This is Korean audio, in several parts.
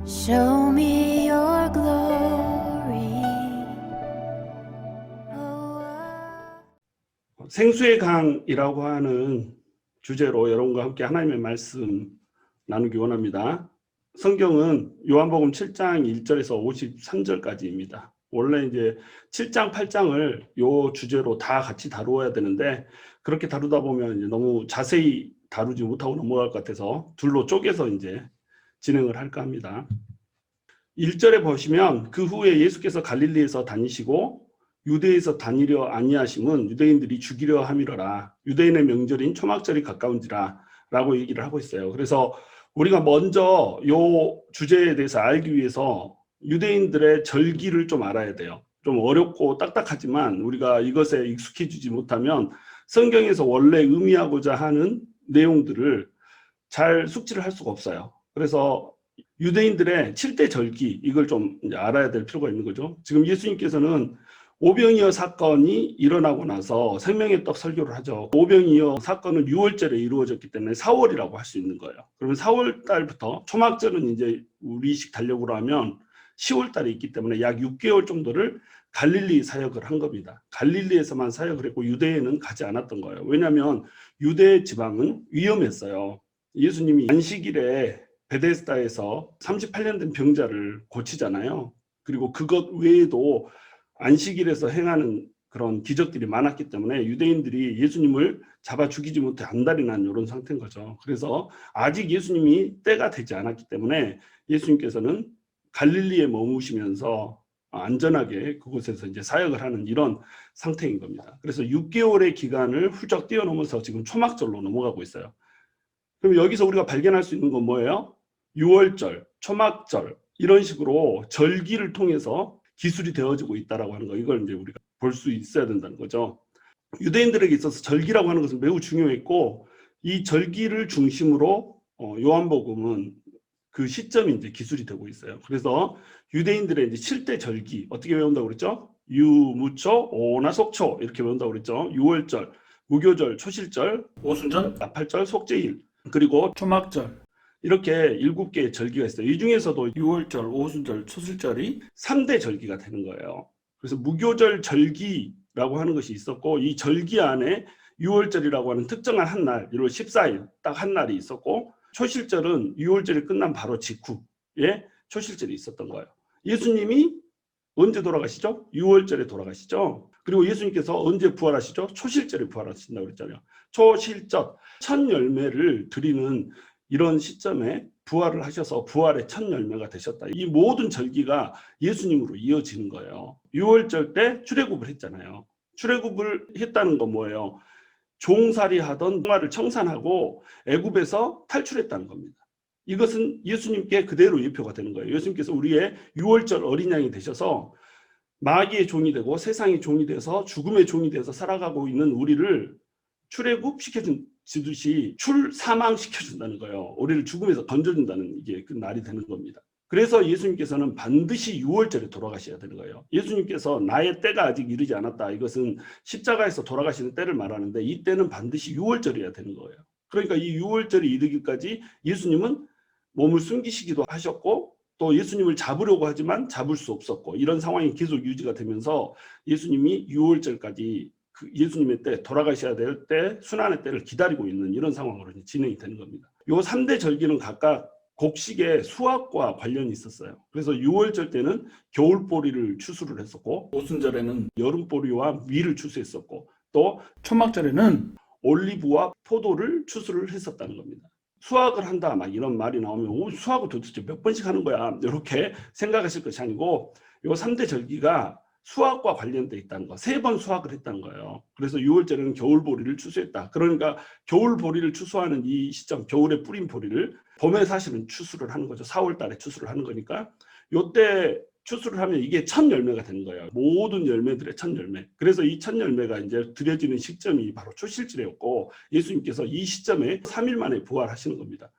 Show me your glory. 생수의 강이라고 하는 주제로 여러분과 함께 하나님의 말씀 나누기 원합니다. 성경은 요한복음 7장 1절에서 53절까지입니다. 원래 이제 7장, 8장을 요 주제로 다 같이 다루어야 되는데 그렇게 다루다 보면 이제 너무 자세히 다루지 못하고 넘어갈 것 같아서 둘로 쪼개서 이제 진행을 할까 합니다. 1절에 보시면 그 후에 예수께서 갈릴리에서 다니시고 유대에서 다니려 아니하심은 유대인들이 죽이려 함이러라. 유대인의 명절인 초막절이 가까운지라 라고 얘기를 하고 있어요. 그래서 우리가 먼저 요 주제에 대해서 알기 위해서 유대인들의 절기를 좀 알아야 돼요. 좀 어렵고 딱딱하지만 우리가 이것에 익숙해지지 못하면 성경에서 원래 의미하고자 하는 내용들을 잘 숙지를 할 수가 없어요. 그래서 유대인들의 7대 절기, 이걸 좀 이제 알아야 될 필요가 있는 거죠. 지금 예수님께서는 오병이어 사건이 일어나고 나서 생명의 떡 설교를 하죠. 오병이어 사건은 6월절에 이루어졌기 때문에 4월이라고 할 수 있는 거예요. 그러면 4월 달부터 초막절은 이제 우리식 달력으로 하면 10월 달에 있기 때문에 약 6개월 정도를 갈릴리 사역을 한 겁니다. 갈릴리에서만 사역을 했고 유대에는 가지 않았던 거예요. 왜냐하면 유대 지방은 위험했어요. 예수님이 안식일에 베데스다에서 38년 된 병자를 고치잖아요. 그리고 그것 외에도 안식일에서 행하는 그런 기적들이 많았기 때문에 유대인들이 예수님을 잡아 죽이지 못해 안달이 난 이런 상태인 거죠. 그래서 아직 예수님이 때가 되지 않았기 때문에 예수님께서는 갈릴리에 머무시면서 안전하게 그곳에서 이제 사역을 하는 이런 상태인 겁니다. 그래서 6개월의 기간을 훌쩍 뛰어넘어서 지금 초막절로 넘어가고 있어요. 그럼 여기서 우리가 발견할 수 있는 건 뭐예요? 6월절, 초막절 이런 식으로 절기를 통해서 기술이 되어지고 있다라고 하는 거, 이걸 이제 우리가 볼 수 있어야 된다는 거죠. 유대인들에게 있어서 절기라고 하는 것은 매우 중요했고 이 절기를 중심으로 요한복음은 그 시점이 이제 기술이 되고 있어요. 그래서 유대인들의 이제 7대 절기 어떻게 외운다고 그랬죠? 유, 무초, 오나, 속초 이렇게 외운다고 그랬죠. 6월절, 무교절, 초실절, 오순절, 나팔절, 속죄일, 그리고 초막절 이렇게 7개의 절기가 있어요. 이 중에서도 6월절, 오순절, 초실절이 3대 절기가 되는 거예요. 그래서 무교절 절기라고 하는 것이 있었고 이 절기 안에 6월절이라고 하는 특정한 한 날, 1월 14일 딱 한 날이 있었고 초실절은 6월절이 끝난 바로 직후에 초실절이 있었던 거예요. 예수님이 언제 돌아가시죠? 6월절에 돌아가시죠. 그리고 예수님께서 언제 부활하시죠? 초실절에 부활하신다고 그랬잖아요. 초실절, 첫 열매를 드리는 이런 시점에 부활을 하셔서 부활의 첫 열매가 되셨다. 이 모든 절기가 예수님으로 이어지는 거예요. 6월절 때 출애굽을 했잖아요. 출애굽을 했다는 건 뭐예요? 종살이 하던 동화를 청산하고 애굽에서 탈출했다는 겁니다. 이것은 예수님께 그대로 예표가 되는 거예요. 예수님께서 우리의 6월절 어린 양이 되셔서 마귀의 종이 되고 세상의 종이 돼서 죽음의 종이 돼서 살아가고 있는 우리를 출애굽 시켜주듯이 사망시켜준다는 거예요. 우리를 죽음에서 건져준다는 이게 그 날이 되는 겁니다. 그래서 예수님께서는 반드시 6월절에 돌아가셔야 되는 거예요. 예수님께서 나의 때가 아직 이르지 않았다. 이것은 십자가에서 돌아가시는 때를 말하는데 이 때는 반드시 6월절이어야 되는 거예요. 그러니까 이 6월절이 이르기까지 예수님은 몸을 숨기시기도 하셨고 또 예수님을 잡으려고 하지만 잡을 수 없었고 이런 상황이 계속 유지가 되면서 예수님이 6월절까지 그 예수님의 때 돌아가셔야 될 때 순환의 때를 기다리고 있는 이런 상황으로 진행이 되는 겁니다. 요 3대 절기는 각각 곡식의 수확과 관련이 있었어요. 그래서 6월절 때는 겨울보리를 추수를 했었고 오순절에는 여름보리와 밀을 추수했었고 또 초막절에는 올리브와 포도를 추수를 했었다는 겁니다. 수학을 한다 막 이런 말이 나오면 수학을 도대체 몇 번씩 하는 거야 이렇게 생각하실 것이 아니고 요 3대 절기가 수학과 관련돼 있다는 거, 3번 수학을 했다는 거예요. 그래서 6월절에는 겨울보리를 추수했다. 그러니까 겨울보리를 추수하는 이 시점, 겨울에 뿌린 보리를 봄에 사실은 추수를 하는 거죠. 4월 달에 추수를 하는 거니까 요때 추수를 하면 이게 첫 열매가 되는 거예요. 모든 열매들의 첫 열매. 그래서 이 첫 열매가 이제 드려지는 시점이 바로 초실절이었고 예수님께서 이 시점에 3일 만에 부활하시는 겁니다.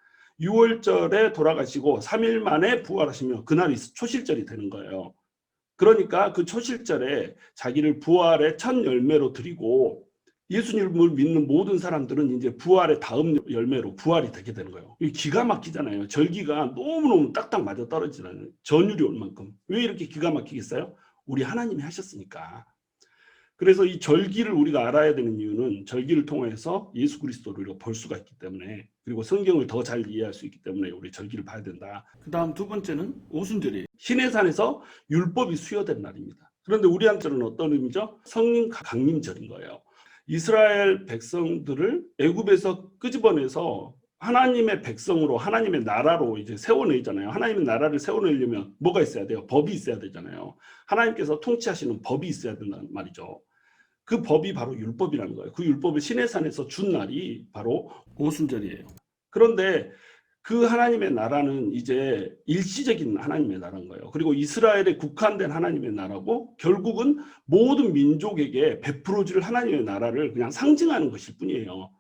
6월절에 돌아가시고 3일 만에 부활하시면 그날이 초실절이 되는 거예요. 그러니까 그 초실절에 자기를 부활의 첫 열매로 드리고 예수님을 믿는 모든 사람들은 이제 부활의 다음 열매로 부활이 되게 되는 거예요. 이게 기가 막히잖아요. 절기가 너무너무 딱딱 맞아 떨어지는 전율이 올 만큼. 왜 이렇게 기가 막히겠어요? 우리 하나님이 하셨으니까. 그래서 이 절기를 우리가 알아야 되는 이유는 절기를 통해서 예수 그리스도를 우리가 볼 수가 있기 때문에, 그리고 성경을 더 잘 이해할 수 있기 때문에 우리 절기를 봐야 된다. 그 다음 두 번째는 오순절이에요. 시내산에서 율법이 수여된 날입니다. 그런데 우리한테는 어떤 의미죠? 성령 강림절인 거예요. 이스라엘 백성들을 애굽에서 끄집어내서 하나님의 백성으로, 하나님의 나라로 이제 세워내잖아요. 하나님의 나라를 세워내려면 뭐가 있어야 돼요? 법이 있어야 되잖아요. 하나님께서 통치하시는 법이 있어야 된다는 말이죠. 그 법이 바로 율법이라는 거예요. 그 율법을 시내산에서 준 날이 바로 오순절이에요. 그런데 그 하나님의 나라는 이제 일시적인 하나님의 나라인 거예요. 그리고 이스라엘에 국한된 하나님의 나라고, 결국은 모든 민족에게 베풀어줄 하나님의 나라를 그냥 상징하는 것일 뿐이에요.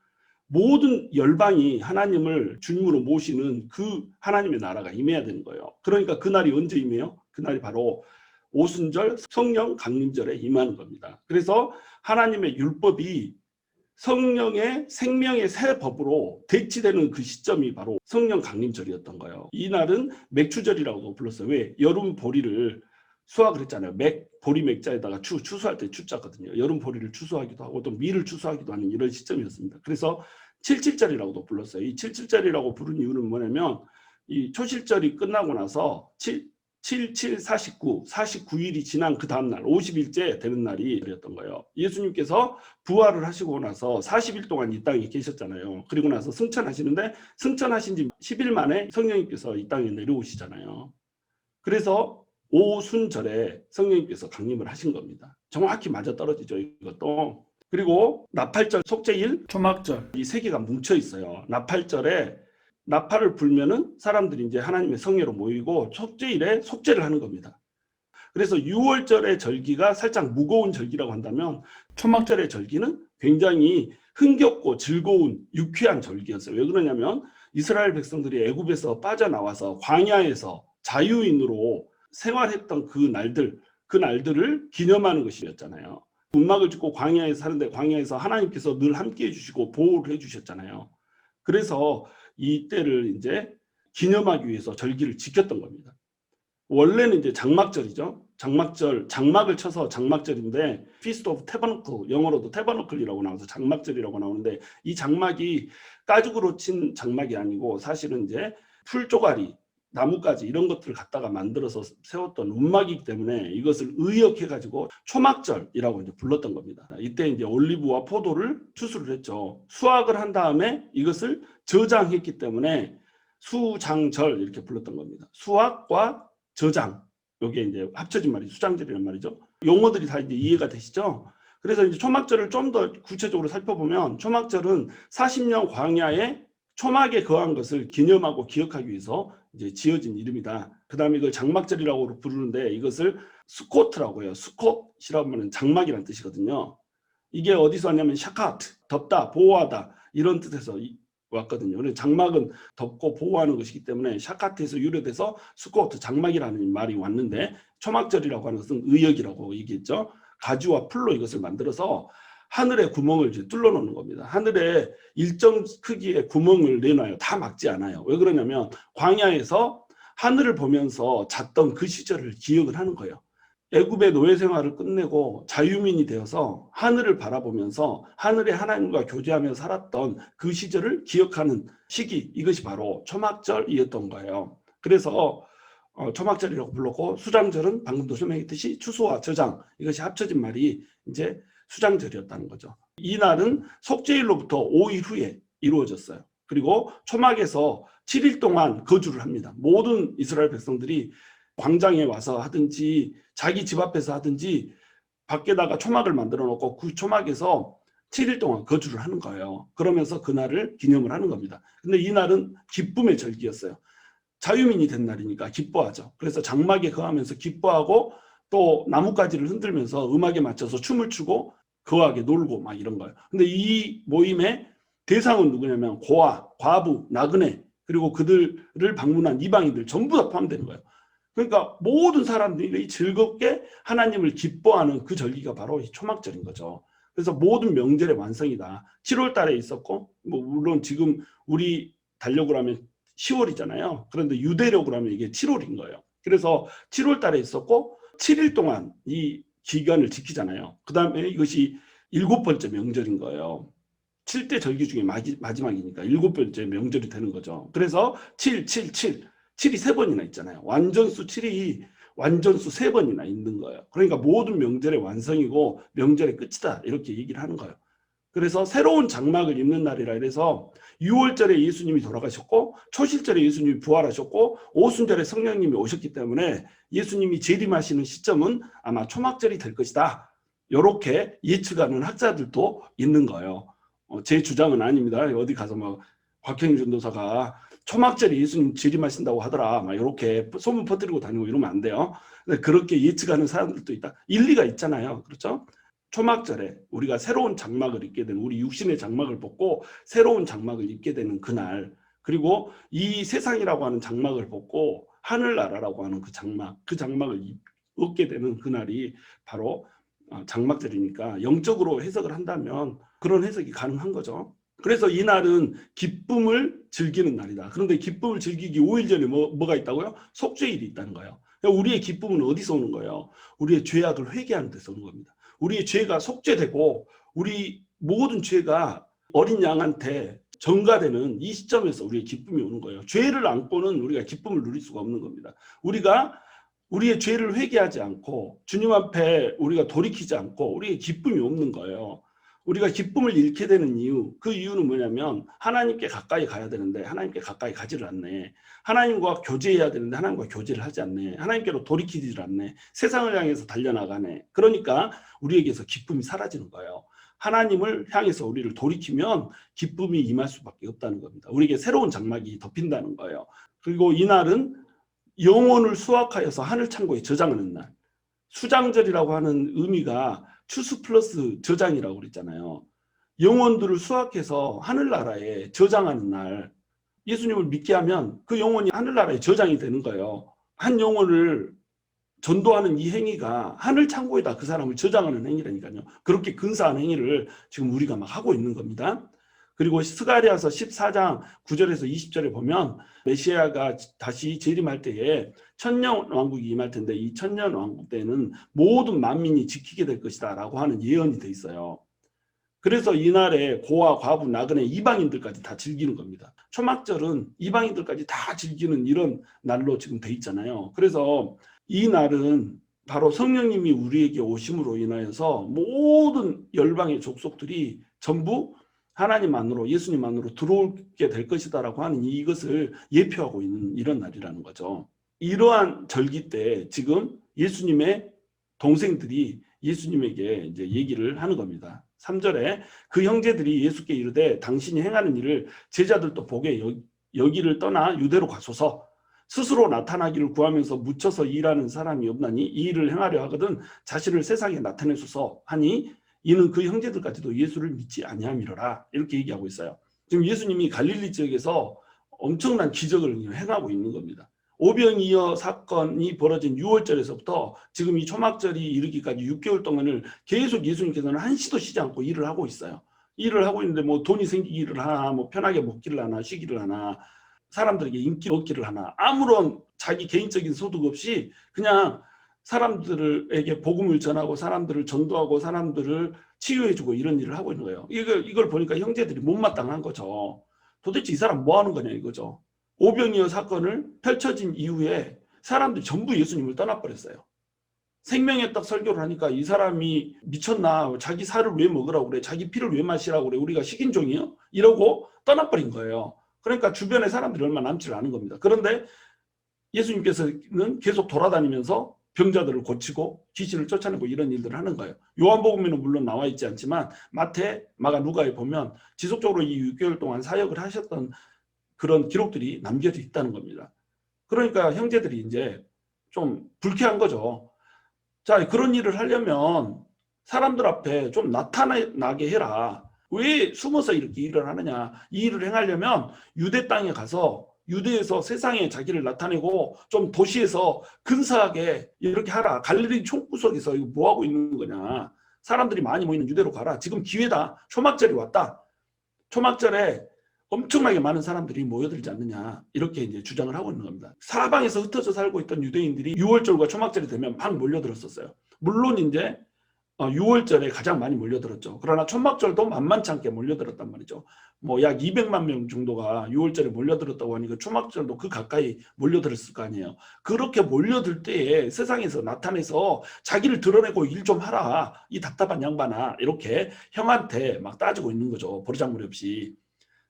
모든 열방이 하나님을 주님으로 모시는 그 하나님의 나라가 임해야 되는 거예요. 그러니까 그날이 언제 임해요? 그날이 바로 오순절 성령 강림절에 임하는 겁니다. 그래서 하나님의 율법이 성령의 생명의 새 법으로 대치되는 그 시점이 바로 성령 강림절이었던 거예요. 이 날은 맥추절이라고도 불렀어요. 왜? 여름 보리를 수확을 했잖아요. 보리 맥자에다가 추수할 때 추자거든요. 여름 보리를 추수하기도 하고 또 밀을 추수하기도 하는 이런 시점이었습니다. 그래서 칠칠절이라고도 불렀어요. 이 칠칠절이라고 부른 이유는 뭐냐면, 이 초실절이 끝나고 나서 49일이 지난 그 다음날 50일째 되는 날이 였던 거예요. 예수님께서 부활을 하시고 나서 40일 동안 이 땅에 계셨잖아요. 그리고 나서 승천하시는데, 승천하신 지 10일 만에 성령님께서 이 땅에 내려오시잖아요. 그래서 오순절에 성령님께서 강림을 하신 겁니다. 정확히 맞아떨어지죠, 이것도. 그리고 나팔절, 속죄일, 초막절, 이 세 개가 뭉쳐 있어요. 나팔절에 나팔을 불면은 사람들이 이제 하나님의 성회로 모이고, 속죄일에 속죄를 하는 겁니다. 그래서 6월절의 절기가 살짝 무거운 절기라고 한다면, 초막절의 절기는 굉장히 흥겹고 즐거운 유쾌한 절기였어요. 왜 그러냐면 이스라엘 백성들이 애굽에서 빠져나와서 광야에서 자유인으로 생활했던 그 날들을 기념하는 것이었잖아요. 운막을 짓고 광야에 사는데, 광야에서 하나님께서 늘 함께 해주시고 보호를 해주셨잖아요. 그래서 이 때를 이제 기념하기 위해서 절기를 지켰던 겁니다. 원래는 이제 장막절이죠. 장막을 쳐서 장막절인데, Feast of Tabernacle, 영어로도 Tabernacle이라고 나와서 장막절이라고 나오는데, 이 장막이 가죽으로 친 장막이 아니고 사실은 이제 풀조가리, 나뭇가지 이런 것들을 갖다가 만들어서 세웠던 운막이기 때문에 이것을 의역해가지고 초막절이라고 이제 불렀던 겁니다. 이때 이제 올리브와 포도를 추수를 했죠. 수확을 한 다음에 이것을 저장했기 때문에 수장절 이렇게 불렀던 겁니다. 수확과 저장, 이게 이제 합쳐진 말이 수장절이란 말이죠. 용어들이 다 이제 이해가 되시죠? 그래서 이제 초막절을 좀 더 구체적으로 살펴보면, 초막절은 40년 광야에 초막에 거한 것을 기념하고 기억하기 위해서 이제 지어진 이름이다. 그 다음에 이걸 장막절이라고 부르는데, 이것을 수코트라고 해요. 수콧이라고 하면 장막이라는 뜻이거든요. 이게 어디서 왔냐면 샤카트, 덮다, 보호하다 이런 뜻에서 왔거든요. 그래서 장막은 덮고 보호하는 것이기 때문에 샤카트에서 유래돼서 수코트, 장막이라는 말이 왔는데, 초막절이라고 하는 것은 의역이라고 얘기했죠. 가지와 풀로 이것을 만들어서 하늘에 구멍을 이제 뚫어 놓는 겁니다. 하늘에 일정 크기의 구멍을 내놔요. 다 막지 않아요. 왜 그러냐면 광야에서 하늘을 보면서 잤던 그 시절을 기억을 하는 거예요. 애굽의 노예 생활을 끝내고 자유민이 되어서 하늘을 바라보면서 하늘의 하나님과 교제하며 살았던 그 시절을 기억하는 시기, 이것이 바로 초막절이었던 거예요. 그래서 초막절이라고 불렀고, 수장절은 방금도 설명했듯이 추수와 저장, 이것이 합쳐진 말이 이제 수장절이었다는 거죠. 이 날은 속죄일로부터 5일 후에 이루어졌어요. 그리고 초막에서 7일 동안 거주를 합니다. 모든 이스라엘 백성들이 광장에 와서 하든지 자기 집 앞에서 하든지 밖에다가 초막을 만들어 놓고 그 초막에서 7일 동안 거주를 하는 거예요. 그러면서 그날을 기념을 하는 겁니다. 근데 이 날은 기쁨의 절기였어요. 자유민이 된 날이니까 기뻐하죠. 그래서 장막에 거하면서 기뻐하고, 또 나뭇가지를 흔들면서 음악에 맞춰서 춤을 추고 거하게 놀고 막 이런 거예요. 근데 이 모임의 대상은 누구냐면 고아, 과부, 나그네, 그리고 그들을 방문한 이방인들 전부 다 포함되는 거예요. 그러니까 모든 사람들이 즐겁게 하나님을 기뻐하는 그 절기가 바로 이 초막절인 거죠. 그래서 모든 명절의 완성이다. 7월 달에 있었고, 뭐 물론 지금 우리 달력으로 하면 10월이잖아요. 그런데 유대력으로 하면 이게 7월인 거예요. 그래서 7월 달에 있었고 7일 동안 이 기간을 지키잖아요. 그 다음에 이것이 7번째 명절인 거예요. 7대 절기 중에 마지막이니까 7번째 명절이 되는 거죠. 그래서 7, 7, 7. 7이 3번이나 있잖아요. 완전수 7이 완전수 3번이나 있는 거예요. 그러니까 모든 명절의 완성이고 명절의 끝이다. 이렇게 얘기를 하는 거예요. 그래서 새로운 장막을 입는 날이라 그래서 6월절에 예수님이 돌아가셨고 초실절에 예수님이 부활하셨고 오순절에 성령님이 오셨기 때문에 예수님이 재림하시는 시점은 아마 초막절이 될 것이다. 이렇게 예측하는 학자들도 있는 거예요. 제 주장은 아닙니다. 어디 가서 뭐 곽형일 전도사가 초막절에 예수님 재림하신다고 하더라. 막 이렇게 소문 퍼뜨리고 다니고 이러면 안 돼요. 그렇게 예측하는 사람들도 있다. 일리가 있잖아요. 그렇죠? 초막절에 우리가 새로운 장막을 입게 되는, 우리 육신의 장막을 벗고 새로운 장막을 입게 되는 그날, 그리고 이 세상이라고 하는 장막을 벗고 하늘나라라고 하는 그 장막을 얻게 되는 그날이 바로 장막절이니까 영적으로 해석을 한다면 그런 해석이 가능한 거죠. 그래서 이날은 기쁨을 즐기는 날이다. 그런데 기쁨을 즐기기 5일 전에 뭐가 있다고요? 속죄일이 있다는 거예요. 우리의 기쁨은 어디서 오는 거예요? 우리의 죄악을 회개하는 데서 오는 겁니다. 우리의 죄가 속죄되고 우리 모든 죄가 어린 양한테 전가되는 이 시점에서 우리의 기쁨이 오는 거예요. 죄를 안고는 우리가 기쁨을 누릴 수가 없는 겁니다. 우리가 우리의 죄를 회개하지 않고 주님 앞에 우리가 돌이키지 않고 우리의 기쁨이 없는 거예요. 우리가 기쁨을 잃게 되는 이유, 그 이유는 뭐냐면 하나님께 가까이 가야 되는데 하나님께 가까이 가지를 않네. 하나님과 교제해야 되는데 하나님과 교제를 하지 않네. 하나님께로 돌이키지를 않네. 세상을 향해서 달려나가네. 그러니까 우리에게서 기쁨이 사라지는 거예요. 하나님을 향해서 우리를 돌이키면 기쁨이 임할 수밖에 없다는 겁니다. 우리에게 새로운 장막이 덮인다는 거예요. 그리고 이날은 영혼을 수확하여서 하늘 창고에 저장하는 날. 수장절이라고 하는 의미가 추수 플러스 저장이라고 그랬잖아요. 영혼들을 수확해서 하늘나라에 저장하는 날. 예수님을 믿게 하면 그 영혼이 하늘나라에 저장이 되는 거예요. 한 영혼을 전도하는 이 행위가 하늘 창고에다 그 사람을 저장하는 행위라니까요. 그렇게 근사한 행위를 지금 우리가 막 하고 있는 겁니다. 그리고 스가랴서 14장 9절에서 20절에 보면 메시아가 다시 재림할 때에 천년 왕국이 임할 텐데 이 천년 왕국 때는 모든 만민이 지키게 될 것이다 라고 하는 예언이 돼 있어요. 그래서 이날에 고아, 과부, 나그네, 이방인들까지 다 즐기는 겁니다. 초막절은 이방인들까지 다 즐기는 이런 날로 지금 돼 있잖아요. 그래서 이 날은 바로 성령님이 우리에게 오심으로 인하여서 모든 열방의 족속들이 전부 하나님 안으로, 예수님 안으로 들어오게 될 것이다라고 하는 이것을 예표하고 있는 이런 날이라는 거죠. 이러한 절기 때 지금 예수님의 동생들이 예수님에게 이제 얘기를 하는 겁니다. 3절에 그 형제들이 예수께 이르되 당신이 행하는 일을 제자들도 보게 여기를 떠나 유대로 가소서. 스스로 나타나기를 구하면서 묻혀서 일하는 사람이 없나니 이 일을 행하려 하거든 자신을 세상에 나타내소서 하니 이는 그 형제들까지도 예수를 믿지 아니함이로라. 이렇게 얘기하고 있어요. 지금 예수님이 갈릴리 지역에서 엄청난 기적을 행하고 있는 겁니다. 오병이어 사건이 벌어진 6월절에서부터 지금 이 초막절이 이르기까지 6개월 동안을 계속 예수님께서는 한시도 쉬지 않고 일을 하고 있어요. 일을 하고 있는데 뭐 돈이 생기기를 하나, 뭐 편하게 먹기를 하나, 쉬기를 하나, 사람들에게 인기 얻기를 하나, 아무런 자기 개인적인 소득 없이 그냥 사람들에게 복음을 전하고 사람들을 전도하고 사람들을 치유해주고 이런 일을 하고 있는 거예요. 이걸 보니까 형제들이 못마땅한 거죠. 도대체 이 사람 뭐 하는 거냐 이거죠. 오병이어 사건을 펼쳐진 이후에 사람들이 전부 예수님을 떠나버렸어요. 생명의 떡 설교를 하니까 이 사람이 미쳤나, 자기 살을 왜 먹으라고 그래, 자기 피를 왜 마시라고 그래, 우리가 식인종이요? 이러고 떠나버린 거예요. 그러니까 주변에 사람들이 얼마 남지 않은 겁니다. 그런데 예수님께서는 계속 돌아다니면서 병자들을 고치고 귀신을 쫓아내고 이런 일들을 하는 거예요. 요한복음에는 물론 나와 있지 않지만 마태, 마가, 누가에 보면 지속적으로 이 6개월 동안 사역을 하셨던 그런 기록들이 남겨져 있다는 겁니다. 그러니까 형제들이 이제 좀 불쾌한 거죠. 자, 그런 일을 하려면 사람들 앞에 좀 나타나게 해라. 왜 숨어서 이렇게 일을 하느냐. 이 일을 행하려면 유대 땅에 가서 유대에서 세상에 자기를 나타내고 좀 도시에서 근사하게 이렇게 하라. 갈릴리 총구석에서 이거 뭐 하고 있는 거냐. 사람들이 많이 모이는 유대로 가라. 지금 기회다. 초막절이 왔다. 초막절에 엄청나게 많은 사람들이 모여들지 않느냐. 이렇게 이제 주장을 하고 있는 겁니다. 사방에서 흩어져 살고 있던 유대인들이 6월절과 초막절이 되면 막 몰려들었었어요. 물론 이제 6월절에 가장 많이 몰려들었죠. 그러나 초막절도 만만치 않게 몰려들었단 말이죠. 뭐 약 200만 명 정도가 6월절에 몰려들었다고 하니까 초막절도 그 가까이 몰려들었을 거 아니에요. 그렇게 몰려들 때에 세상에서 나타내서 자기를 드러내고 일 좀 하라. 이 답답한 양반아. 이렇게 형한테 막 따지고 있는 거죠. 버르장머리 없이.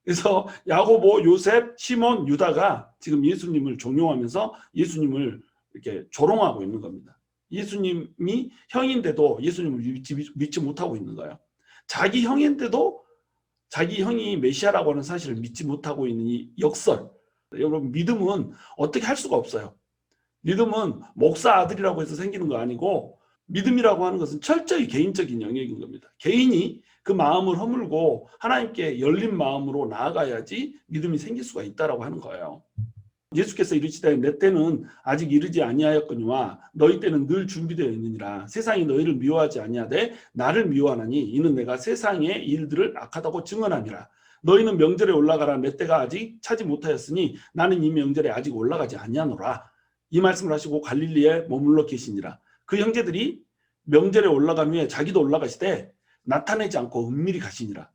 그래서 야고보, 요셉, 시몬, 유다가 지금 예수님을 종용하면서 예수님을 이렇게 조롱하고 있는 겁니다. 예수님이 형인데도 예수님을 믿지 못하고 있는 거예요. 자기 형인데도 자기 형이 메시아라고 하는 사실을 믿지 못하고 있는 이 역설. 여러분, 믿음은 어떻게 할 수가 없어요. 믿음은 목사 아들이라고 해서 생기는 거 아니고, 믿음이라고 하는 것은 철저히 개인적인 영역인 겁니다. 개인이 그 마음을 허물고 하나님께 열린 마음으로 나아가야지 믿음이 생길 수가 있다라고 하는 거예요. 예수께서 이르시되 내 때는 아직 이르지 아니하였거니와 너희 때는 늘 준비되어 있느니라. 세상이 너희를 미워하지 아니하되 나를 미워하나니 이는 내가 세상의 일들을 악하다고 증언함이라. 너희는 명절에 올라가라. 내 때가 아직 차지 못하였으니 나는 이 명절에 아직 올라가지 아니하노라. 이 말씀을 하시고 갈릴리에 머물러 계시니라. 그 형제들이 명절에 올라간 후에 자기도 올라가시되 나타내지 않고 은밀히 가시니라.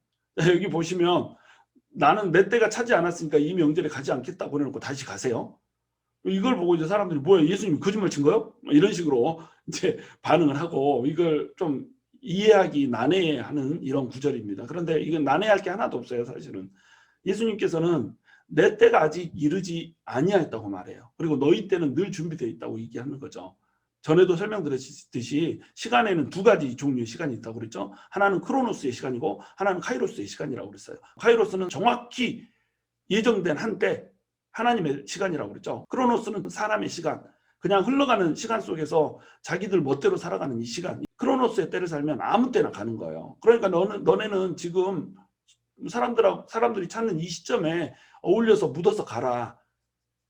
여기 보시면 나는 내 때가 차지 않았으니까 이 명절에 가지 않겠다 보내놓고 다시 가세요. 이걸 보고 이제 사람들이 뭐야, 예수님이 거짓말 친 거요? 이런 식으로 이제 반응을 하고 이걸 좀 이해하기 난해하는 이런 구절입니다. 그런데 이건 난해할 게 하나도 없어요. 사실은 예수님께서는 내 때가 아직 이르지 아니하였다고 말해요. 그리고 너희 때는 늘 준비되어 있다고 얘기하는 거죠. 전에도 설명드렸듯이 시간에는 두 가지 종류의 시간이 있다고 그랬죠. 하나는 크로노스의 시간이고 하나는 카이로스의 시간이라고 그랬어요. 카이로스는 정확히 예정된 한때 하나님의 시간이라고 그랬죠. 크로노스는 사람의 시간, 그냥 흘러가는 시간 속에서 자기들 멋대로 살아가는 이 시간. 크로노스의 때를 살면 아무 때나 가는 거예요. 그러니까 너네는 지금 사람들이 찾는 이 시점에 어울려서 묻어서 가라.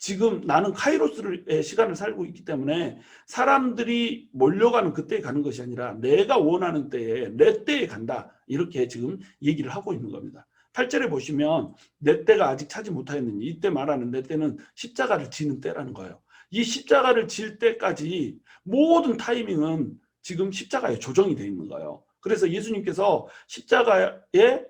지금 나는 카이로스의 시간을 살고 있기 때문에 사람들이 몰려가는 그때에 가는 것이 아니라 내가 원하는 때에 내 때에 간다. 이렇게 지금 얘기를 하고 있는 겁니다. 8절에 보시면 내 때가 아직 차지 못하였느니, 이때 말하는 내 때는 십자가를 지는 때라는 거예요. 이 십자가를 질 때까지 모든 타이밍은 지금 십자가에 조정이 되어 있는 거예요. 그래서 예수님께서 십자가에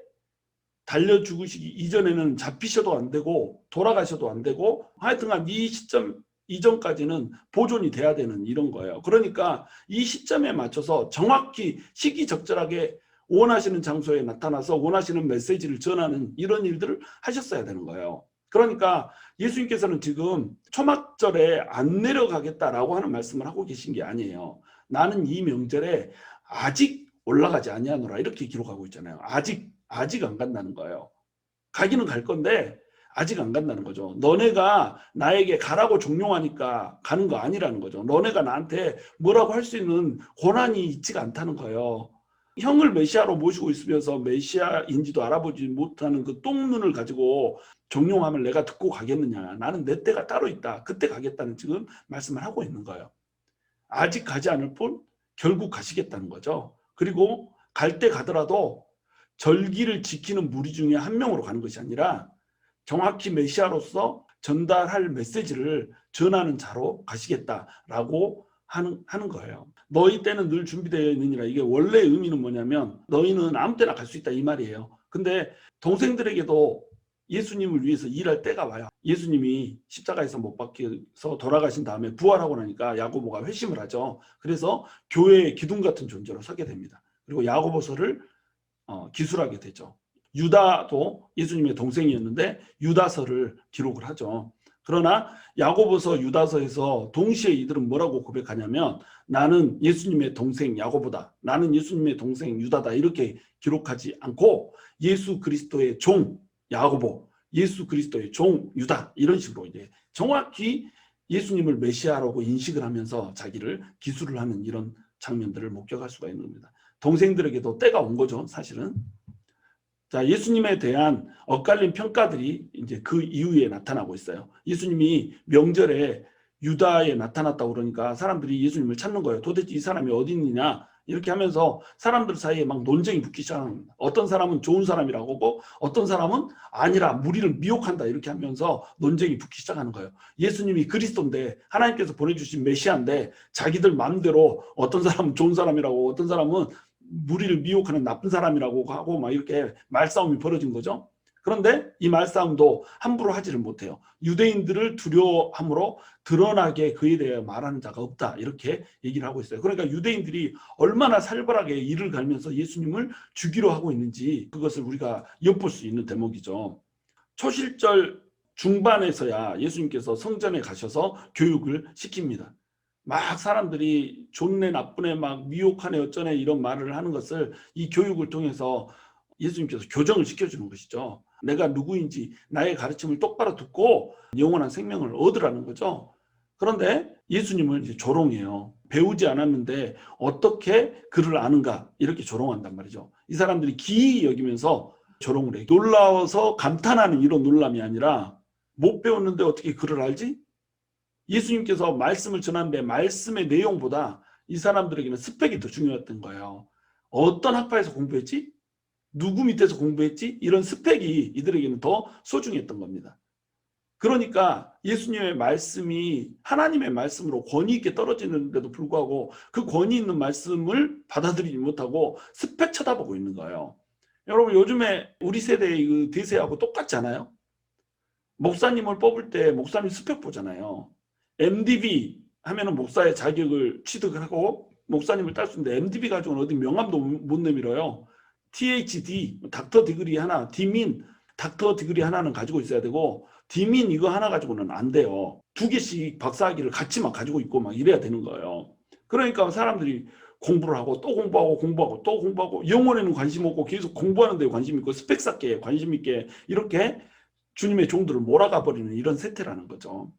달려 죽으시기 이전에는 잡히셔도 안 되고 돌아가셔도 안 되고 하여튼간 이 시점 이전까지는 보존이 돼야 되는 이런 거예요. 그러니까 이 시점에 맞춰서 정확히 시기적절하게 원하시는 장소에 나타나서 원하시는 메시지를 전하는 이런 일들을 하셨어야 되는 거예요. 그러니까 예수님께서는 지금 초막절에 안 내려가겠다라고 하는 말씀을 하고 계신 게 아니에요. 나는 이 명절에 아직 올라가지 아니하노라 이렇게 기록하고 있잖아요. 아직 안 간다는 거예요. 가기는 갈 건데 아직 안 간다는 거죠. 너네가 나에게 가라고 종용하니까 가는 거 아니라는 거죠. 너네가 나한테 뭐라고 할 수 있는 권한이 있지가 않다는 거예요. 형을 메시아로 모시고 있으면서 메시아인지도 알아보지 못하는 그 똥눈을 가지고 종용하면 내가 듣고 가겠느냐. 나는 내 때가 따로 있다. 그때 가겠다는 지금 말씀을 하고 있는 거예요. 아직 가지 않을 뿐 결국 가시겠다는 거죠. 그리고 갈 때 가더라도 절기를 지키는 무리 중에 한 명으로 가는 것이 아니라 정확히 메시아로서 전달할 메시지를 전하는 자로 가시겠다라고 하는 거예요. 너희 때는 늘 준비되어 있느니라. 이게 원래 의미는 뭐냐면 너희는 아무 때나 갈 수 있다 이 말이에요. 근데 동생들에게도 예수님을 위해서 일할 때가 와요. 예수님이 십자가에서 못 박혀서 돌아가신 다음에 부활하고 나니까 야고보가 회심을 하죠. 그래서 교회의 기둥 같은 존재로 서게 됩니다. 그리고 야고보서를 기술하게 되죠. 유다도 예수님의 동생이었는데 유다서를 기록을 하죠. 그러나 야고보서 유다서에서 동시에 이들은 뭐라고 고백하냐면 나는 예수님의 동생 야고보다, 나는 예수님의 동생 유다다 이렇게 기록하지 않고 예수 그리스도의 종 야고보, 예수 그리스도의 종 유다 이런 식으로 이제 정확히 예수님을 메시아라고 인식을 하면서 자기를 기술을 하는 이런 장면들을 목격할 수가 있는 겁니다. 동생들에게도 때가 온 거죠, 사실은. 자, 예수님에 대한 엇갈린 평가들이 이제 그 이후에 나타나고 있어요. 예수님이 명절에 유다에 나타났다고 그러니까 사람들이 예수님을 찾는 거예요. 도대체 이 사람이 어디 있느냐? 이렇게 하면서 사람들 사이에 막 논쟁이 붙기 시작합니다. 어떤 사람은 좋은 사람이라고 하고 어떤 사람은 아니라 무리를 미혹한다 이렇게 하면서 논쟁이 붙기 시작하는 거예요. 예수님이 그리스도인데 하나님께서 보내주신 메시아인데 자기들 마음대로 어떤 사람은 좋은 사람이라고 어떤 사람은 무리를 미혹하는 나쁜 사람이라고 하고 막 이렇게 말싸움이 벌어진 거죠. 그런데 이 말싸움도 함부로 하지를 못해요. 유대인들을 두려워함으로 드러나게 그에 대해 말하는 자가 없다 이렇게 얘기를 하고 있어요. 그러니까 유대인들이 얼마나 살벌하게 이를 갈면서 예수님을 죽이려 하고 있는지 그것을 우리가 엿볼 수 있는 대목이죠. 초실절 중반에서야 예수님께서 성전에 가셔서 교육을 시킵니다. 막 사람들이 좋네 나쁘네 막 미혹하네 어쩌네 이런 말을 하는 것을 이 교육을 통해서 예수님께서 교정을 시켜주는 것이죠. 내가 누구인지 나의 가르침을 똑바로 듣고 영원한 생명을 얻으라는 거죠. 그런데 예수님을 이제 조롱해요. 배우지 않았는데 어떻게 글을 아는가 이렇게 조롱한단 말이죠. 이 사람들이 기이 여기면서 조롱을 해요. 놀라워서 감탄하는 이런 놀람이 아니라 못 배웠는데 어떻게 글을 알지? 예수님께서 말씀을 전하는데 말씀의 내용보다 이 사람들에게는 스펙이 더 중요했던 거예요. 어떤 학파에서 공부했지? 누구 밑에서 공부했지? 이런 스펙이 이들에게는 더 소중했던 겁니다. 그러니까 예수님의 말씀이 하나님의 말씀으로 권위 있게 떨어지는데도 불구하고 그 권위 있는 말씀을 받아들이지 못하고 스펙 쳐다보고 있는 거예요. 여러분 요즘에 우리 세대의 그 대세하고 똑같지 않아요? 목사님을 뽑을 때 목사님 스펙 보잖아요. MDB 하면은 목사의 자격을 취득을 하고 목사님을 딸 수 있는데 MDB 가지고는 어디 명함도 못 내밀어요. THD, 닥터 디그리 하나, 디민, 닥터 디그리 하나는 가지고 있어야 되고 디민 이거 하나 가지고는 안 돼요. 2개씩 박사학위를 같이 막 가지고 있고 막 이래야 되는 거예요. 그러니까 사람들이 공부를 하고 또 공부하고 공부하고 또 공부하고 영혼에는 관심 없고 계속 공부하는 데 관심 있고 스펙 쌓기에 관심 있게 이렇게 주님의 종들을 몰아가 버리는 이런 세태라는 거죠.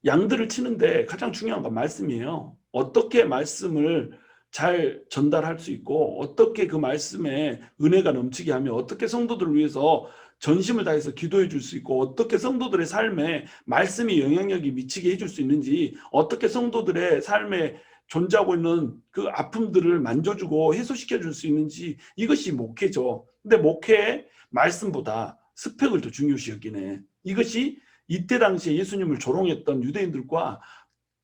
양들을 치는데 가장 중요한 건 말씀이에요. 어떻게 말씀을 잘 전달할 수 있고 어떻게 그 말씀에 은혜가 넘치게 하며 어떻게 성도들을 위해서 전심을 다해서 기도해 줄 수 있고 어떻게 성도들의 삶에 말씀이 영향력이 미치게 해줄 수 있는지 어떻게 성도들의 삶에 존재하고 있는 그 아픔들을 만져주고 해소시켜 줄 수 있는지 이것이 목회죠. 근데 목회의 말씀보다 스펙을 더 중요시 여기네. 이것이 이때 당시에 예수님을 조롱했던 유대인들과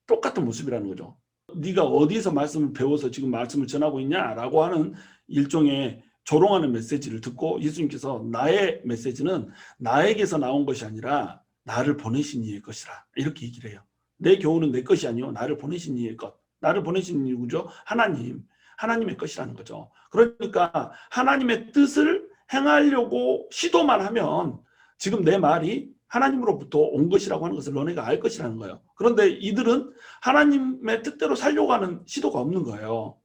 똑같은 모습이라는 거죠. 네가 어디서 말씀을 배워서 지금 말씀을 전하고 있냐라고 하는 일종의 조롱하는 메시지를 듣고 예수님께서 나의 메시지는 나에게서 나온 것이 아니라 나를 보내신 이의 것이라 이렇게 얘기를 해요. 내 교훈은 내 것이 아니요 나를 보내신 이의 것. 나를 보내신 이는 누구죠? 하나님의 것이라는 거죠. 그러니까 하나님의 뜻을 행하려고 시도만 하면 지금 내 말이 하나님으로부터 온 것이라고 하는 것을 너네가 알 것이라는 거예요. 그런데 이들은 하나님의 뜻대로 살려고 하는 시도가 없는 거예요.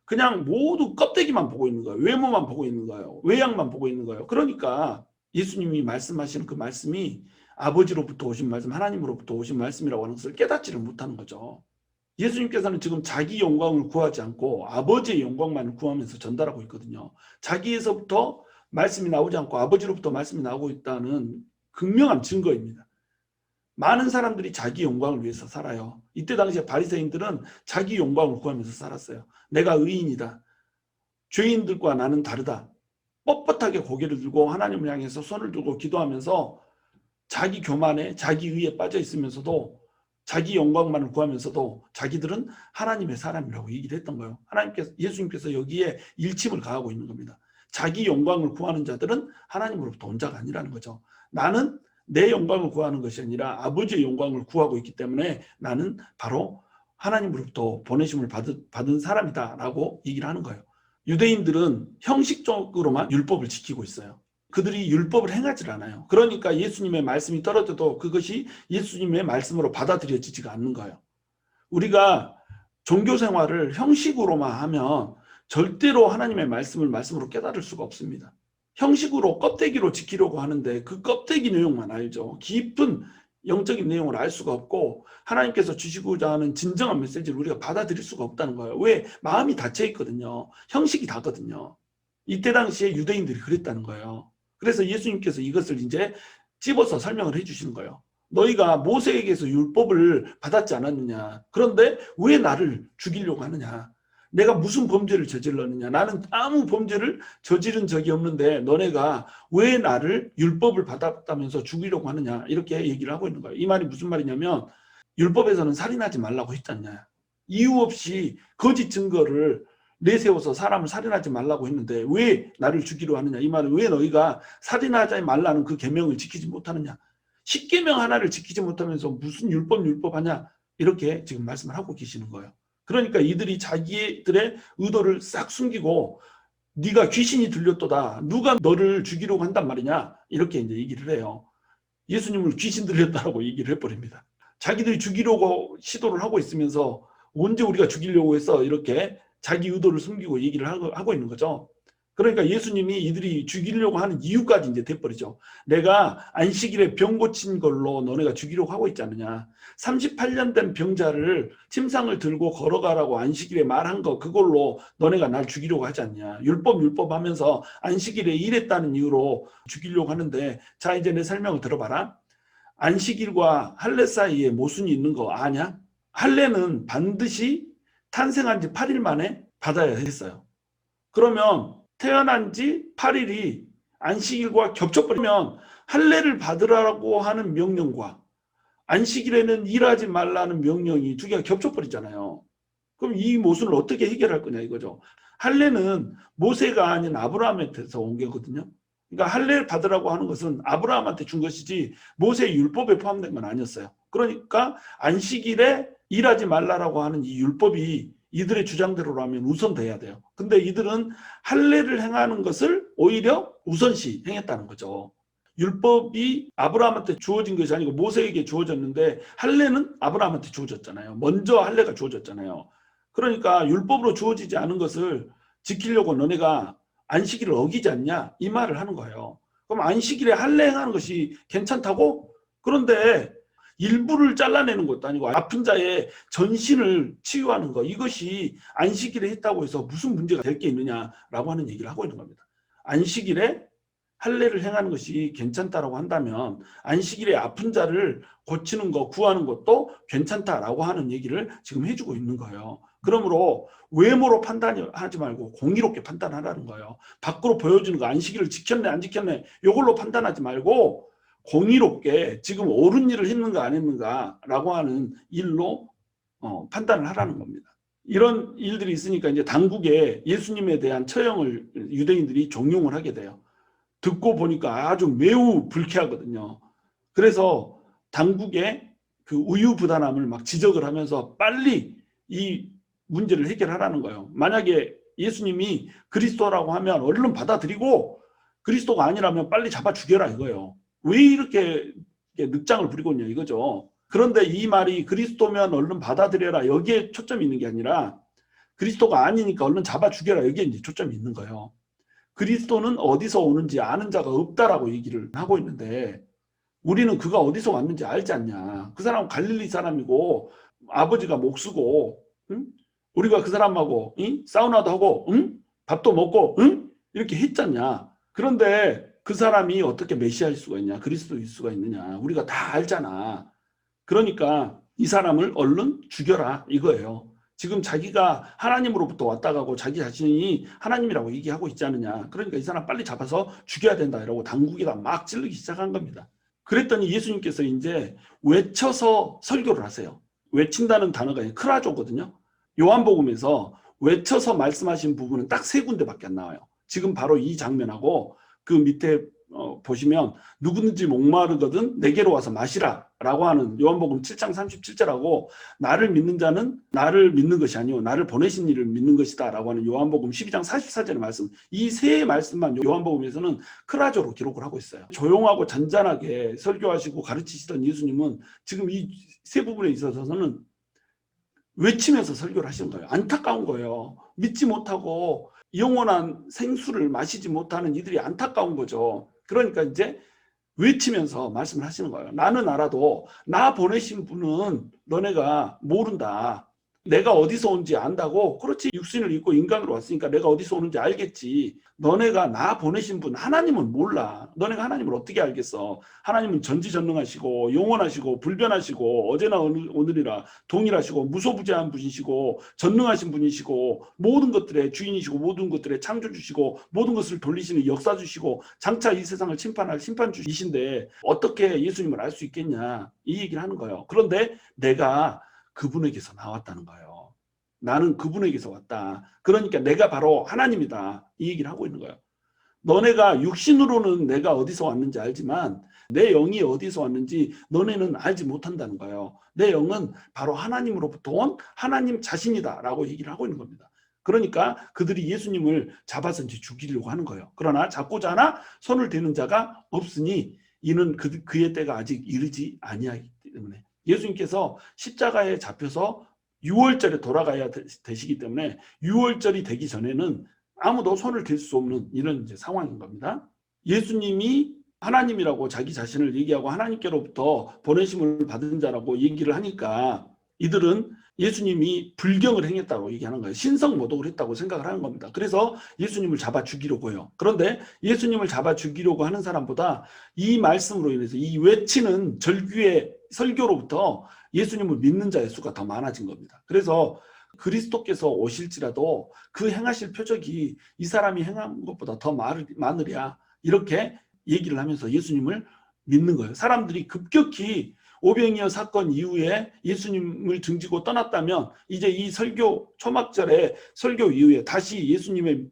그냥 모두 껍데기만 보고 있는 거예요. 외모만 보고 있는 거예요. 외양만 보고 있는 거예요. 그러니까 예수님이 말씀하시는 그 말씀이 아버지로부터 오신 말씀, 하나님으로부터 오신 말씀이라고 하는 것을 깨닫지를 못하는 거죠. 예수님께서는 지금 자기 영광을 구하지 않고 아버지의 영광만 구하면서 전달하고 있거든요. 자기에서부터 말씀이 나오지 않고 아버지로부터 말씀이 나오고 있다는 극명한 증거입니다. 많은 사람들이 자기 영광을 위해서 살아요. 이때 당시에 바리새인들은 자기 영광을 구하면서 살았어요. 내가 의인이다. 죄인들과 나는 다르다. 뻣뻣하게 고개를 들고 하나님을 향해서 손을 들고 기도하면서 자기 교만에 자기 의에 빠져 있으면서도 자기 영광만을 구하면서도 자기들은 하나님의 사람이라고 얘기를 했던 거예요. 예수님께서 여기에 일침을 가하고 있는 겁니다. 자기 영광을 구하는 자들은 하나님으로부터 온 자가 아니라는 거죠. 나는 내 영광을 구하는 것이 아니라 아버지의 영광을 구하고 있기 때문에 나는 바로 하나님으로부터 보내심을 받은 사람이다라고 얘기를 하는 거예요. 유대인들은 형식적으로만 율법을 지키고 있어요. 그들이 율법을 행하지 않아요. 그러니까 예수님의 말씀이 떨어져도 그것이 예수님의 말씀으로 받아들여지지가 않는 거예요. 우리가 종교 생활을 형식으로만 하면 절대로 하나님의 말씀으로 깨달을 수가 없습니다. 형식으로 껍데기로 지키려고 하는데 그 껍데기 내용만 알죠. 깊은 영적인 내용을 알 수가 없고 하나님께서 주시고자 하는 진정한 메시지를 우리가 받아들일 수가 없다는 거예요. 왜? 마음이 닫혀 있거든요. 형식이 다거든요. 이때 당시에 유대인들이 그랬다는 거예요. 그래서 예수님께서 이것을 이제 찝어서 설명을 해주시는 거예요. 너희가 모세에게서 율법을 받았지 않았느냐. 그런데 왜 나를 죽이려고 하느냐. 내가 무슨 범죄를 저질렀느냐? 나는 아무 범죄를 저지른 적이 없는데 너네가 왜 나를 율법을 받았다면서 죽이려고 하느냐? 이렇게 얘기를 하고 있는 거예요. 이 말이 무슨 말이냐면 율법에서는 살인하지 말라고 했지 않냐? 이유 없이 거짓 증거를 내세워서 사람을 살인하지 말라고 했는데 왜 나를 죽이려 하느냐? 이 말은 왜 너희가 살인하지 말라는 그 계명을 지키지 못하느냐? 10계명 하나를 지키지 못하면서 무슨 율법 하냐? 이렇게 지금 말씀을 하고 계시는 거예요. 그러니까 이들이 자기들의 의도를 싹 숨기고 네가 귀신이 들렸도다. 누가 너를 죽이려고 한단 말이냐? 이렇게 이제 얘기를 해요. 예수님을 귀신 들렸다라고 얘기를 해버립니다. 자기들이 죽이려고 시도를 하고 있으면서 언제 우리가 죽이려고 했어? 이렇게 자기 의도를 숨기고 얘기를 하고 있는 거죠. 그러니까 예수님이 이들이 죽이려고 하는 이유까지 이제 돼버리죠. 내가 안식일에 병 고친 걸로 너네가 죽이려고 하고 있지 않느냐. 38년 된 병자를 침상을 들고 걸어가라고 안식일에 말한 거 그걸로 너네가 날 죽이려고 하지 않냐. 율법 하면서 안식일에 일했다는 이유로 죽이려고 하는데 자 이제 내 설명을 들어봐라. 안식일과 할례 사이에 모순이 있는 거 아냐? 할례는 반드시 탄생한 지 8일 만에 받아야 했어요. 그러면 태어난 지 8일이 안식일과 겹쳐버리면 할례를 받으라고 하는 명령과 안식일에는 일하지 말라는 명령이 두 개가 겹쳐버리잖아요. 그럼 이 모순을 어떻게 해결할 거냐 이거죠. 할례는 모세가 아닌 아브라함한테서 온 거거든요. 그러니까 할례를 받으라고 하는 것은 아브라함한테 준 것이지 모세의 율법에 포함된 건 아니었어요. 그러니까 안식일에 일하지 말라라고 하는 이 율법이 이들의 주장대로라면 우선돼야 돼요. 근데 이들은 할례를 행하는 것을 오히려 우선시 행했다는 거죠. 율법이 아브라함한테 주어진 것이 아니고 모세에게 주어졌는데 할례는 아브라함한테 주어졌잖아요. 먼저 할례가 주어졌잖아요. 그러니까 율법으로 주어지지 않은 것을 지키려고 너네가 안식일을 어기지 않냐 이 말을 하는 거예요. 그럼 안식일에 할례 행하는 것이 괜찮다고? 그런데 일부를 잘라내는 것도 아니고 아픈 자의 전신을 치유하는 거 이것이 안식일에 했다고 해서 무슨 문제가 될 게 있느냐라고 하는 얘기를 하고 있는 겁니다. 안식일에 할례를 행하는 것이 괜찮다라고 한다면 안식일에 아픈 자를 고치는 거 구하는 것도 괜찮다라고 하는 얘기를 지금 해주고 있는 거예요. 그러므로 외모로 판단하지 말고 공의롭게 판단하라는 거예요. 밖으로 보여주는 거 안식일을 지켰네 안 지켰네 이걸로 판단하지 말고 공의롭게 지금 옳은 일을 했는가 안 했는가라고 하는 일로 판단을 하라는 겁니다. 이런 일들이 있으니까 이제 당국에 예수님에 대한 처형을 유대인들이 종용을 하게 돼요. 듣고 보니까 아주 매우 불쾌하거든요. 그래서 당국에 그 우유부단함을 막 지적을 하면서 빨리 이 문제를 해결하라는 거예요. 만약에 예수님이 그리스도라고 하면 얼른 받아들이고 그리스도가 아니라면 빨리 잡아 죽여라 이거예요. 왜 이렇게 늑장을 부리고 있냐 이거죠. 그런데 이 말이 그리스도면 얼른 받아들여라 여기에 초점이 있는 게 아니라 그리스도가 아니니까 얼른 잡아 죽여라 여기에 이제 초점이 있는 거예요. 그리스도는 어디서 오는지 아는 자가 없다라고 얘기를 하고 있는데 우리는 그가 어디서 왔는지 알지 않냐. 그 사람은 갈릴리 사람이고 아버지가 목수고 응? 우리가 그 사람하고 응? 사우나도 하고 응? 밥도 먹고 응? 이렇게 했잖냐. 그런데 그 사람이 어떻게 메시아일 수가 있냐 그리스도일 수가 있느냐 우리가 다 알잖아. 그러니까 이 사람을 얼른 죽여라 이거예요. 지금 자기가 하나님으로부터 왔다 가고 자기 자신이 하나님이라고 얘기하고 있지 않느냐. 그러니까 이 사람 빨리 잡아서 죽여야 된다 이러고 당국에다 막 찔르기 시작한 겁니다. 그랬더니 예수님께서 이제 외쳐서 설교를 하세요. 외친다는 단어가 크라조거든요. 요한복음에서 외쳐서 말씀하신 부분은 딱 3군데밖에 안 나와요. 지금 바로 이 장면하고 그 밑에 보시면 누구든지 목마르거든 내게로 와서 마시라 라고 하는 요한복음 7장 37절하고 나를 믿는 자는 나를 믿는 것이 아니오 나를 보내신 이를 믿는 것이다 라고 하는 요한복음 12장 44절의 말씀 이 세 말씀만 요한복음에서는 크라조로 기록을 하고 있어요. 조용하고 잔잔하게 설교하시고 가르치시던 예수님은 지금 이 세 부분에 있어서는 외치면서 설교를 하시는 거예요. 안타까운 거예요. 믿지 못하고 영원한 생수를 마시지 못하는 이들이 안타까운 거죠. 그러니까 이제 외치면서 말씀을 하시는 거예요. 나는 알아도 나 보내신 분은 너네가 모른다. 내가 어디서 온지 안다고? 그렇지. 육신을 입고 인간으로 왔으니까 내가 어디서 오는지 알겠지. 너네가 나 보내신 분 하나님은 몰라. 너네가 하나님을 어떻게 알겠어? 하나님은 전지전능하시고 영원하시고 불변하시고 어제나 오늘이라 동일하시고 무소부재한 분이시고 전능하신 분이시고 모든 것들의 주인이시고 모든 것들의 창조주시고 모든 것을 돌리시는 역사주시고 장차 이 세상을 심판할 심판주이신데 어떻게 예수님을 알 수 있겠냐, 이 얘기를 하는 거예요. 그런데 내가 그분에게서 나왔다는 거예요. 나는 그분에게서 왔다. 그러니까 내가 바로 하나님이다. 이 얘기를 하고 있는 거예요. 너네가 육신으로는 내가 어디서 왔는지 알지만 내 영이 어디서 왔는지 너네는 알지 못한다는 거예요. 내 영은 바로 하나님으로부터 온 하나님 자신이다 라고 얘기를 하고 있는 겁니다. 그러니까 그들이 예수님을 잡아서 이제 죽이려고 하는 거예요. 그러나 잡고자 하나 손을 대는 자가 없으니 이는 그의 때가 아직 이르지 아니하기 때문에, 예수님께서 십자가에 잡혀서 6월절에 돌아가야 되시기 때문에 6월절이 되기 전에는 아무도 손을 댈 수 없는 이런 이제 상황인 겁니다. 예수님이 하나님이라고 자기 자신을 얘기하고 하나님께로부터 보내심을 받은 자라고 얘기를 하니까 이들은 예수님이 불경을 행했다고 얘기하는 거예요. 신성모독을 했다고 생각을 하는 겁니다. 그래서 예수님을 잡아 죽이려고 해요. 그런데 예수님을 잡아 죽이려고 하는 사람보다 이 말씀으로 인해서 이 외치는 절규의 설교로부터 예수님을 믿는 자의 수가 더 많아진 겁니다. 그래서 그리스도께서 오실지라도 그 행하실 표적이 이 사람이 행한 것보다 더 많으랴, 이렇게 얘기를 하면서 예수님을 믿는 거예요. 사람들이 급격히 오병이어 사건 이후에 예수님을 등지고 떠났다면 이제 이 설교 초막절에 설교 이후에 다시 예수님을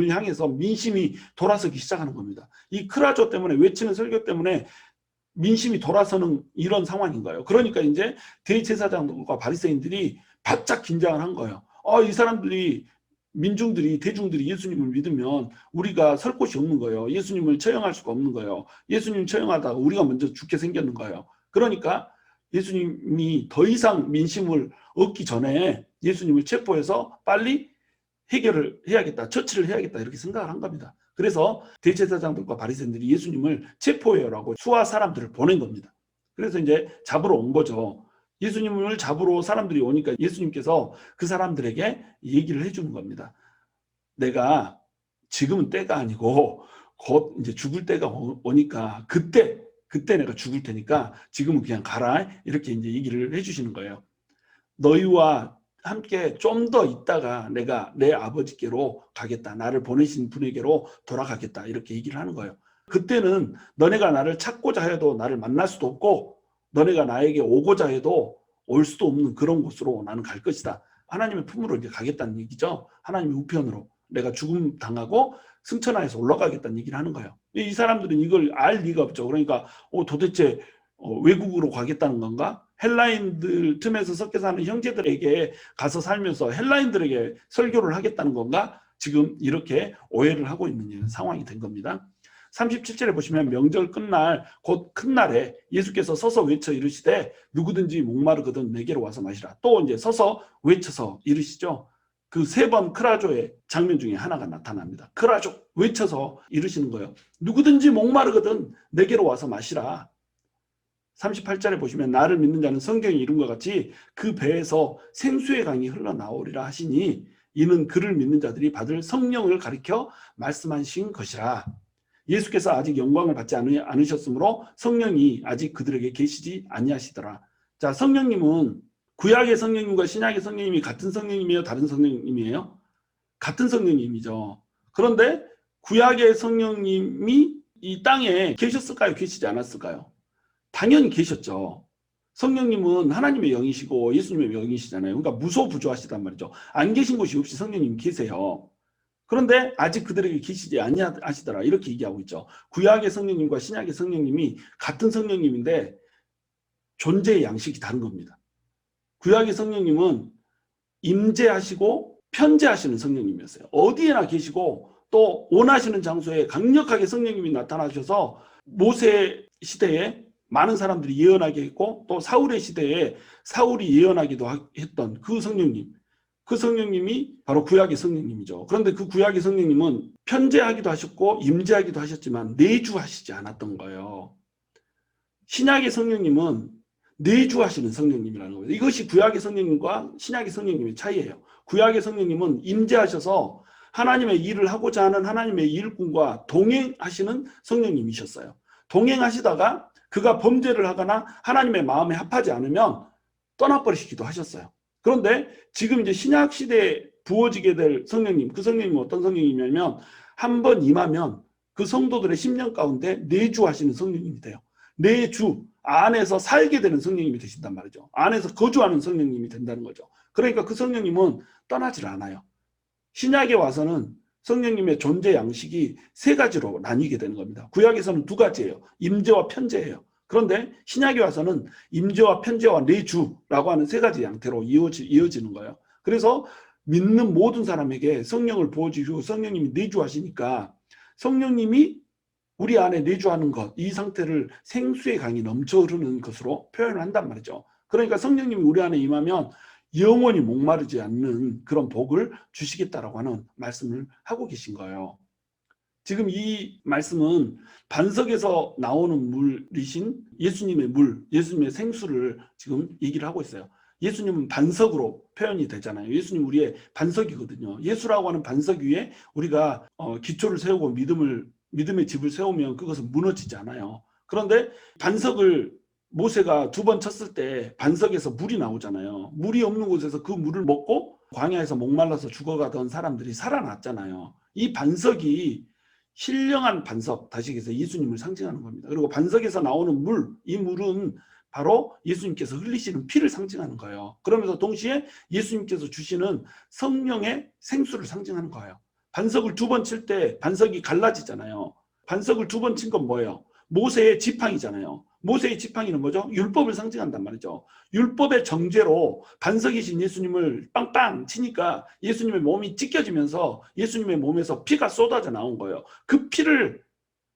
향해서 민심이 돌아서기 시작하는 겁니다. 이 크라조 때문에, 외치는 설교 때문에 민심이 돌아서는 이런 상황인 거예요. 그러니까 이제 대제사장들과 바리새인들이 바짝 긴장을 한 거예요. 이 사람들이, 민중들이, 대중들이 예수님을 믿으면 우리가 설 곳이 없는 거예요. 예수님을 처형할 수가 없는 거예요. 예수님 처형하다가 우리가 먼저 죽게 생겼는 거예요. 그러니까 예수님이 더 이상 민심을 얻기 전에 예수님을 체포해서 빨리 해결을 해야겠다, 처치를 해야겠다, 이렇게 생각을 한 겁니다. 그래서 대제사장들과 바리새인들이 예수님을 체포해요라고 수하 사람들을 보낸 겁니다. 그래서 이제 잡으러 온 거죠. 예수님을 잡으러 사람들이 오니까 예수님께서 그 사람들에게 얘기를 해주는 겁니다. 내가 지금은 때가 아니고 곧 이제 죽을 때가 오니까 그때 내가 죽을 테니까 지금은 그냥 가라, 이렇게 이제 얘기를 해주시는 거예요. 너희와 함께 좀 더 있다가 내가 내 아버지께로 가겠다, 나를 보내신 분에게로 돌아가겠다, 이렇게 얘기를 하는 거예요. 그때는 너네가 나를 찾고자 해도 나를 만날 수도 없고 너네가 나에게 오고자 해도 올 수도 없는 그런 곳으로 나는 갈 것이다. 하나님의 품으로 이제 가겠다는 얘기죠. 하나님의 우편으로 내가 죽음 당하고 승천하여서 올라가겠다는 얘기를 하는 거예요. 이 사람들은 이걸 알 리가 없죠. 그러니까 도대체 외국으로 가겠다는 건가? 헬라인들 틈에서 섞여 사는 형제들에게 가서 살면서 헬라인들에게 설교를 하겠다는 건가? 지금 이렇게 오해를 하고 있는 상황이 된 겁니다. 37절에 보시면 명절 끝날 곧 큰 날에 예수께서 서서 외쳐 이르시되 누구든지 목마르거든 내게로 와서 마시라. 또 이제 서서 외쳐서 이르시죠. 그 세 번 크라조의 장면 중에 하나가 나타납니다. 크라조 외쳐서 이르시는 거예요. 누구든지 목마르거든 내게로 와서 마시라. 38절에 보시면 나를 믿는 자는 성경이 이룬 것 같이 그 배에서 생수의 강이 흘러나오리라 하시니 이는 그를 믿는 자들이 받을 성령을 가리켜 말씀하신 것이라. 예수께서 아직 영광을 받지 않으셨으므로 성령이 아직 그들에게 계시지 아니하시더라. 자, 성령님은 구약의 성령님과 신약의 성령님이 같은 성령님이에요? 다른 성령님이에요? 같은 성령님이죠. 그런데 구약의 성령님이 이 땅에 계셨을까요? 계시지 않았을까요? 당연히 계셨죠. 성령님은 하나님의 영이시고 예수님의 영이시잖아요. 그러니까 무소부조하시단 말이죠. 안 계신 곳이 없이 성령님이 계세요. 그런데 아직 그들에게 계시지 아니하시더라, 이렇게 얘기하고 있죠. 구약의 성령님과 신약의 성령님이 같은 성령님인데 존재의 양식이 다른 겁니다. 구약의 성령님은 임재하시고 편재하시는 성령님이었어요. 어디에나 계시고 또 원하시는 장소에 강력하게 성령님이 나타나셔서 모세 시대에 많은 사람들이 예언하게 했고 또 사울의 시대에 사울이 예언하기도 했던 그 성령님, 그 성령님이 바로 구약의 성령님이죠. 그런데 그 구약의 성령님은 편재하기도 하셨고 임재하기도 하셨지만 내주하시지 않았던 거예요. 신약의 성령님은 내주하시는 성령님이라는 거예요. 이것이 구약의 성령님과 신약의 성령님의 차이예요. 구약의 성령님은 임재하셔서 하나님의 일을 하고자 하는 하나님의 일꾼과 동행하시는 성령님이셨어요. 동행하시다가 그가 범죄를 하거나 하나님의 마음에 합하지 않으면 떠나버리시기도 하셨어요. 그런데 지금 이제 신약 시대에 부어지게 될 성령님, 그 성령님은 어떤 성령님이냐면 한 번 임하면 그 성도들의 심령 가운데 내주하시는 성령님이 돼요. 내주 안에서 살게 되는 성령님이 되신단 말이죠. 안에서 거주하는 성령님이 된다는 거죠. 그러니까 그 성령님은 떠나질 않아요. 신약에 와서는 성령님의 존재 양식이 세 가지로 나뉘게 되는 겁니다. 구약에서는 두 가지예요. 임재와 편재예요. 그런데 신약에 와서는 임재와 편재와 내주라고 하는 세 가지 양태로 이어지는 거예요. 그래서 믿는 모든 사람에게 성령을 부어주시고 성령님이 내주하시니까 성령님이 우리 안에 내주하는 것, 이 상태를 생수의 강이 넘쳐 흐르는 것으로 표현을 한단 말이죠. 그러니까 성령님이 우리 안에 임하면 영원히 목마르지 않는 그런 복을 주시겠다라고 하는 말씀을 하고 계신 거예요. 지금 이 말씀은 반석에서 나오는 물이신 예수님의 물, 예수님의 생수를 지금 얘기를 하고 있어요. 예수님은 반석으로 표현이 되잖아요. 예수님 우리의 반석이거든요. 예수라고 하는 반석 위에 우리가 기초를 세우고 믿음의 집을 세우면 그것은 무너지지 않아요. 그런데 반석을 모세가 2번 쳤을 때 반석에서 물이 나오잖아요. 물이 없는 곳에서 그 물을 먹고 광야에서 목말라서 죽어가던 사람들이 살아났잖아요. 이 반석이 신령한 반석, 다시 얘기해서 예수님을 상징하는 겁니다. 그리고 반석에서 나오는 물, 이 물은 바로 예수님께서 흘리시는 피를 상징하는 거예요. 그러면서 동시에 예수님께서 주시는 성령의 생수를 상징하는 거예요. 반석을 2번 칠 때 반석이 갈라지잖아요. 반석을 2번 친 건 뭐예요? 모세의 지팡이잖아요. 모세의 지팡이는 뭐죠? 율법을 상징한단 말이죠. 율법의 정죄로 반석이신 예수님을 빵빵 치니까 예수님의 몸이 찢겨지면서 예수님의 몸에서 피가 쏟아져 나온 거예요. 그 피를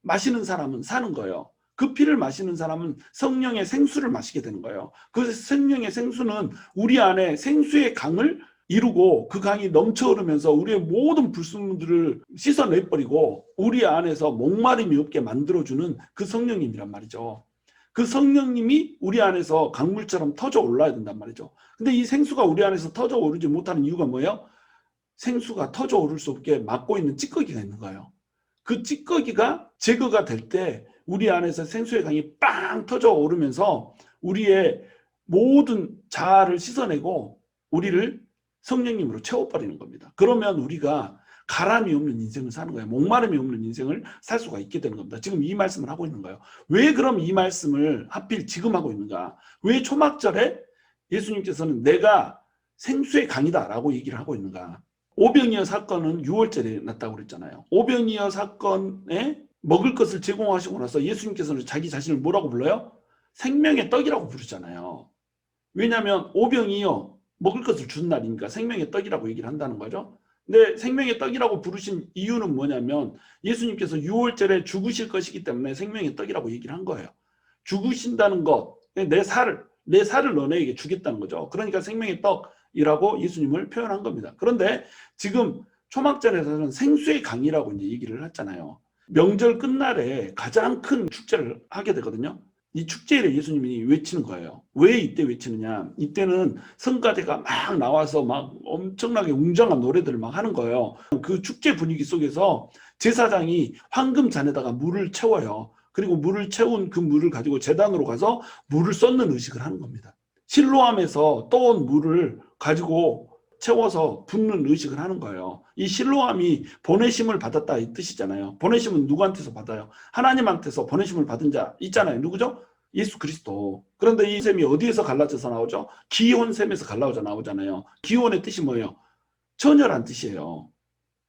마시는 사람은 사는 거예요. 그 피를 마시는 사람은 성령의 생수를 마시게 되는 거예요. 그 성령의 생수는 우리 안에 생수의 강을 이루고 그 강이 넘쳐 흐르면서 우리의 모든 불순물들을 씻어내버리고 우리 안에서 목마름이 없게 만들어주는 그 성령님이란 말이죠. 그 성령님이 우리 안에서 강물처럼 터져 올라야 된단 말이죠. 근데 이 생수가 우리 안에서 터져 오르지 못하는 이유가 뭐예요? 생수가 터져 오를 수 없게 막고 있는 찌꺼기가 있는 거예요. 그 찌꺼기가 제거가 될 때 우리 안에서 생수의 강이 빵 터져 오르면서 우리의 모든 자아를 씻어내고 우리를 성령님으로 채워버리는 겁니다. 그러면 우리가 가람이 없는 인생을 사는 거예요. 목마름이 없는 인생을 살 수가 있게 되는 겁니다. 지금 이 말씀을 하고 있는 거예요. 왜 그럼 이 말씀을 하필 지금 하고 있는가? 왜 초막절에 예수님께서는 내가 생수의 강이다라고 얘기를 하고 있는가? 오병이어 사건은 6월절에 났다고 그랬잖아요. 오병이어 사건에 먹을 것을 제공하시고 나서 예수님께서는 자기 자신을 뭐라고 불러요? 생명의 떡이라고 부르잖아요. 왜냐하면 오병이어 먹을 것을 준 날이니까 생명의 떡이라고 얘기를 한다는 거죠. 근데 생명의 떡이라고 부르신 이유는 뭐냐면 예수님께서 6월절에 죽으실 것이기 때문에 생명의 떡이라고 얘기를 한 거예요. 죽으신다는 것, 내 살을 너네에게 주겠다는 거죠. 그러니까 생명의 떡이라고 예수님을 표현한 겁니다. 그런데 지금 초막절에서는 생수의 강이라고 이제 얘기를 했잖아요. 명절 끝날에 가장 큰 축제를 하게 되거든요. 이 축제를 예수님이 외치는 거예요. 왜 이때 외치느냐? 이때는 성가대가 막 나와서 막 엄청나게 웅장한 노래들을 막 하는 거예요. 그 축제 분위기 속에서 제사장이 황금 잔에다가 물을 채워요. 그리고 물을 채운 그 물을 가지고 제단으로 가서 물을 쏟는 의식을 하는 겁니다. 실로암에서 떠온 물을 가지고 채워서 붓는 의식을 하는 거예요. 이 실로암이 보내심을 받았다 이 뜻이잖아요. 보내심은 누구한테서 받아요? 하나님한테서 보내심을 받은 자 있잖아요. 누구죠? 예수 그리스도. 그런데 이 셈이 어디에서 갈라져서 나오죠? 기혼 셈에서 갈라져 나오잖아요. 기혼의 뜻이 뭐예요? 처녀란 뜻이에요.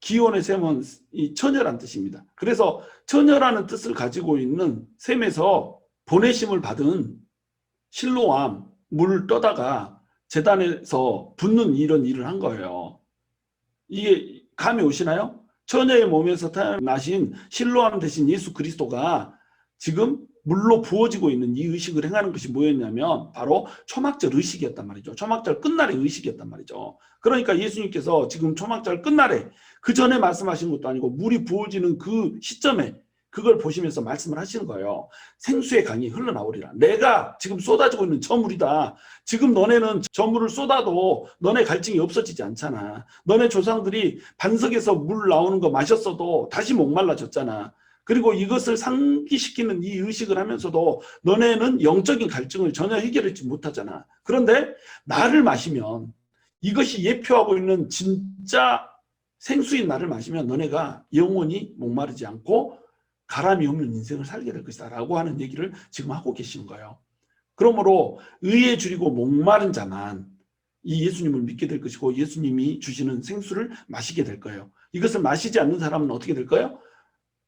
기혼의 셈은 이 처녀란 뜻입니다. 그래서 처녀라는 뜻을 가지고 있는 셈에서 보내심을 받은 실로암 물을 떠다가 제단에서 붓는 이런 일을 한 거예요. 이게 감이 오시나요? 처녀의 몸에서 태어나신 실로암 대신 예수 그리스도가 지금 물로 부어지고 있는 이 의식을 행하는 것이 뭐였냐면 바로 초막절 의식이었단 말이죠. 초막절 끝날의 의식이었단 말이죠. 그러니까 예수님께서 지금 초막절 끝날에 그 전에 말씀하신 것도 아니고 물이 부어지는 그 시점에 그걸 보시면서 말씀을 하시는 거예요. 생수의 강이 흘러나오리라. 내가 지금 쏟아지고 있는 저 물이다. 지금 너네는 저 물을 쏟아도 너네 갈증이 없어지지 않잖아. 너네 조상들이 반석에서 물 나오는 거 마셨어도 다시 목말라졌잖아. 그리고 이것을 상기시키는 이 의식을 하면서도 너네는 영적인 갈증을 전혀 해결하지 못하잖아. 그런데 나를 마시면, 이것이 예표하고 있는 진짜 생수인 나를 마시면 너네가 영원히 목마르지 않고 가람이 없는 인생을 살게 될 것이다 라고 하는 얘기를 지금 하고 계시는 거예요. 그러므로 의에 줄이고 목마른 자만 이 예수님을 믿게 될 것이고 예수님이 주시는 생수를 마시게 될 거예요. 이것을 마시지 않는 사람은 어떻게 될까요?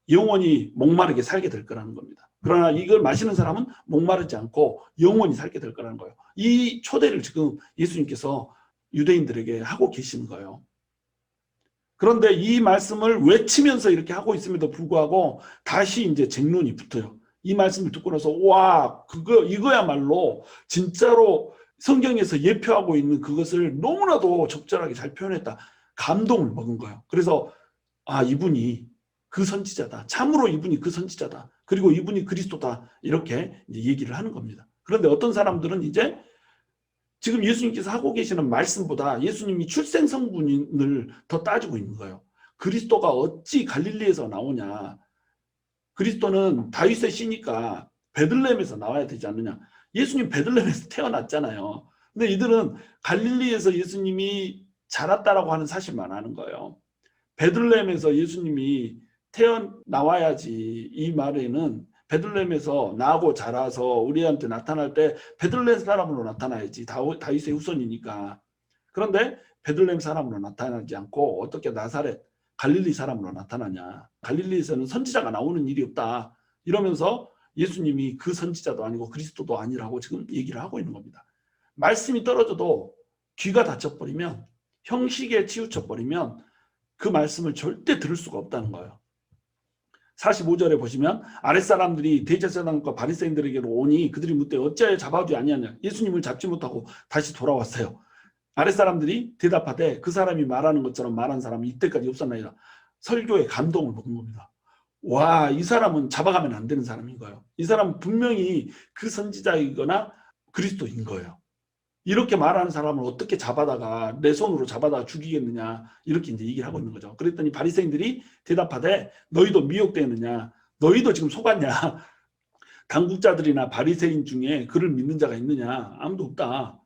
영원히 목마르게 살게 될 거라는 겁니다. 그러나 이걸 마시는 사람은 목마르지 않고 영원히 살게 될 거라는 거예요. 이 초대를 지금 예수님께서 유대인들에게 하고 계시는 거예요. 그런데 이 말씀을 외치면서 이렇게 하고 있음에도 불구하고 다시 이제 쟁론이 붙어요. 이 말씀을 듣고 나서 와, 이거야말로 진짜로 성경에서 예표하고 있는 그것을 너무나도 적절하게 잘 표현했다. 감동을 먹은 거예요. 그래서 이분이 그 선지자다. 참으로 이분이 그 선지자다. 그리고 이분이 그리스도다. 이렇게 이제 얘기를 하는 겁니다. 그런데 어떤 사람들은 이제 지금 예수님께서 하고 계시는 말씀보다 예수님이 출생 성분을 더 따지고 있는 거예요. 그리스도가 어찌 갈릴리에서 나오냐. 그리스도는 다윗의 씨니까 베들레헴에서 나와야 되지 않느냐. 예수님 베들레헴에서 태어났잖아요. 근데 이들은 갈릴리에서 예수님이 자랐다라고 하는 사실만 아는 거예요. 베들레헴에서 예수님이 태어나와야지. 이 말에는 베들레헴에서 나고 자라서 우리한테 나타날 때 베들레헴 사람으로 나타나야지. 다윗의 후손이니까. 그런데 베들레헴 사람으로 나타나지 않고 어떻게 나사렛 갈릴리 사람으로 나타나냐. 갈릴리에서는 선지자가 나오는 일이 없다. 이러면서 예수님이 그 선지자도 아니고 그리스도도 아니라고 지금 얘기를 하고 있는 겁니다. 말씀이 떨어져도 귀가 닫혀버리면, 형식에 치우쳐버리면 그 말씀을 절대 들을 수가 없다는 거예요. 45절에 보시면 아랫사람들이 대제사장과 바리새인들에게로 오니 그들이 묻되 어찌하여 잡아오지 아니하냐. 예수님을 잡지 못하고 다시 돌아왔어요. 아랫사람들이 대답하되 그 사람이 말하는 것처럼 말한 사람이 이때까지 없었나이다. 설교에 감동을 먹은 겁니다. 와, 이 사람은 잡아가면 안 되는 사람인 거예요. 이 사람은 분명히 그 선지자이거나 그리스도인 거예요. 이렇게 말하는 사람을 어떻게 잡아다가 내 손으로 잡아다가 죽이겠느냐, 이렇게 이제 얘기를 하고 있는 거죠. 그랬더니 바리새인들이 대답하되 너희도 미혹되느냐, 너희도 지금 속았냐, 당국자들이나 바리새인 중에 그를 믿는 자가 있느냐, 아무도 없다.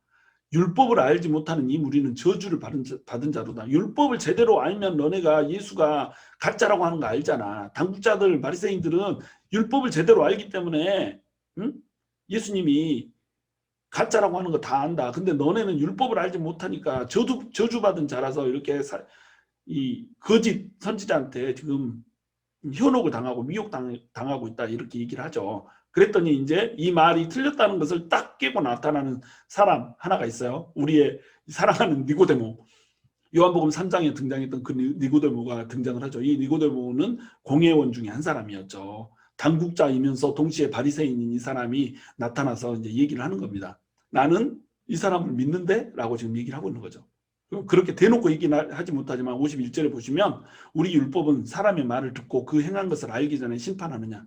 율법을 알지 못하는 이 무리는 저주를 받은 자로다. 율법을 제대로 알면 너네가 예수가 가짜라고 하는 거 알잖아. 당국자들 바리새인들은 율법을 제대로 알기 때문에 예수님이 가짜라고 하는 거 다 안다. 근데 너네는 율법을 알지 못하니까 저주받은 자라서 이렇게 이 거짓 선지자한테 지금 현혹을 당하고 미혹당하고 있다. 이렇게 얘기를 하죠. 그랬더니 이제 이 말이 틀렸다는 것을 딱 깨고 나타나는 사람 하나가 있어요. 우리의 사랑하는 니고데모. 요한복음 3장에 등장했던 그 니고데모가 등장을 하죠. 이 니고데모는 공회원 중에 한 사람이었죠. 당국자이면서 동시에 바리새인인 이 사람이 나타나서 이제 얘기를 하는 겁니다. 나는 이 사람을 믿는데? 라고 지금 얘기를 하고 있는 거죠. 그렇게 대놓고 얘기는 하지 못하지만 51절에 보시면 우리 율법은 사람의 말을 듣고 그 행한 것을 알기 전에 심판하느냐.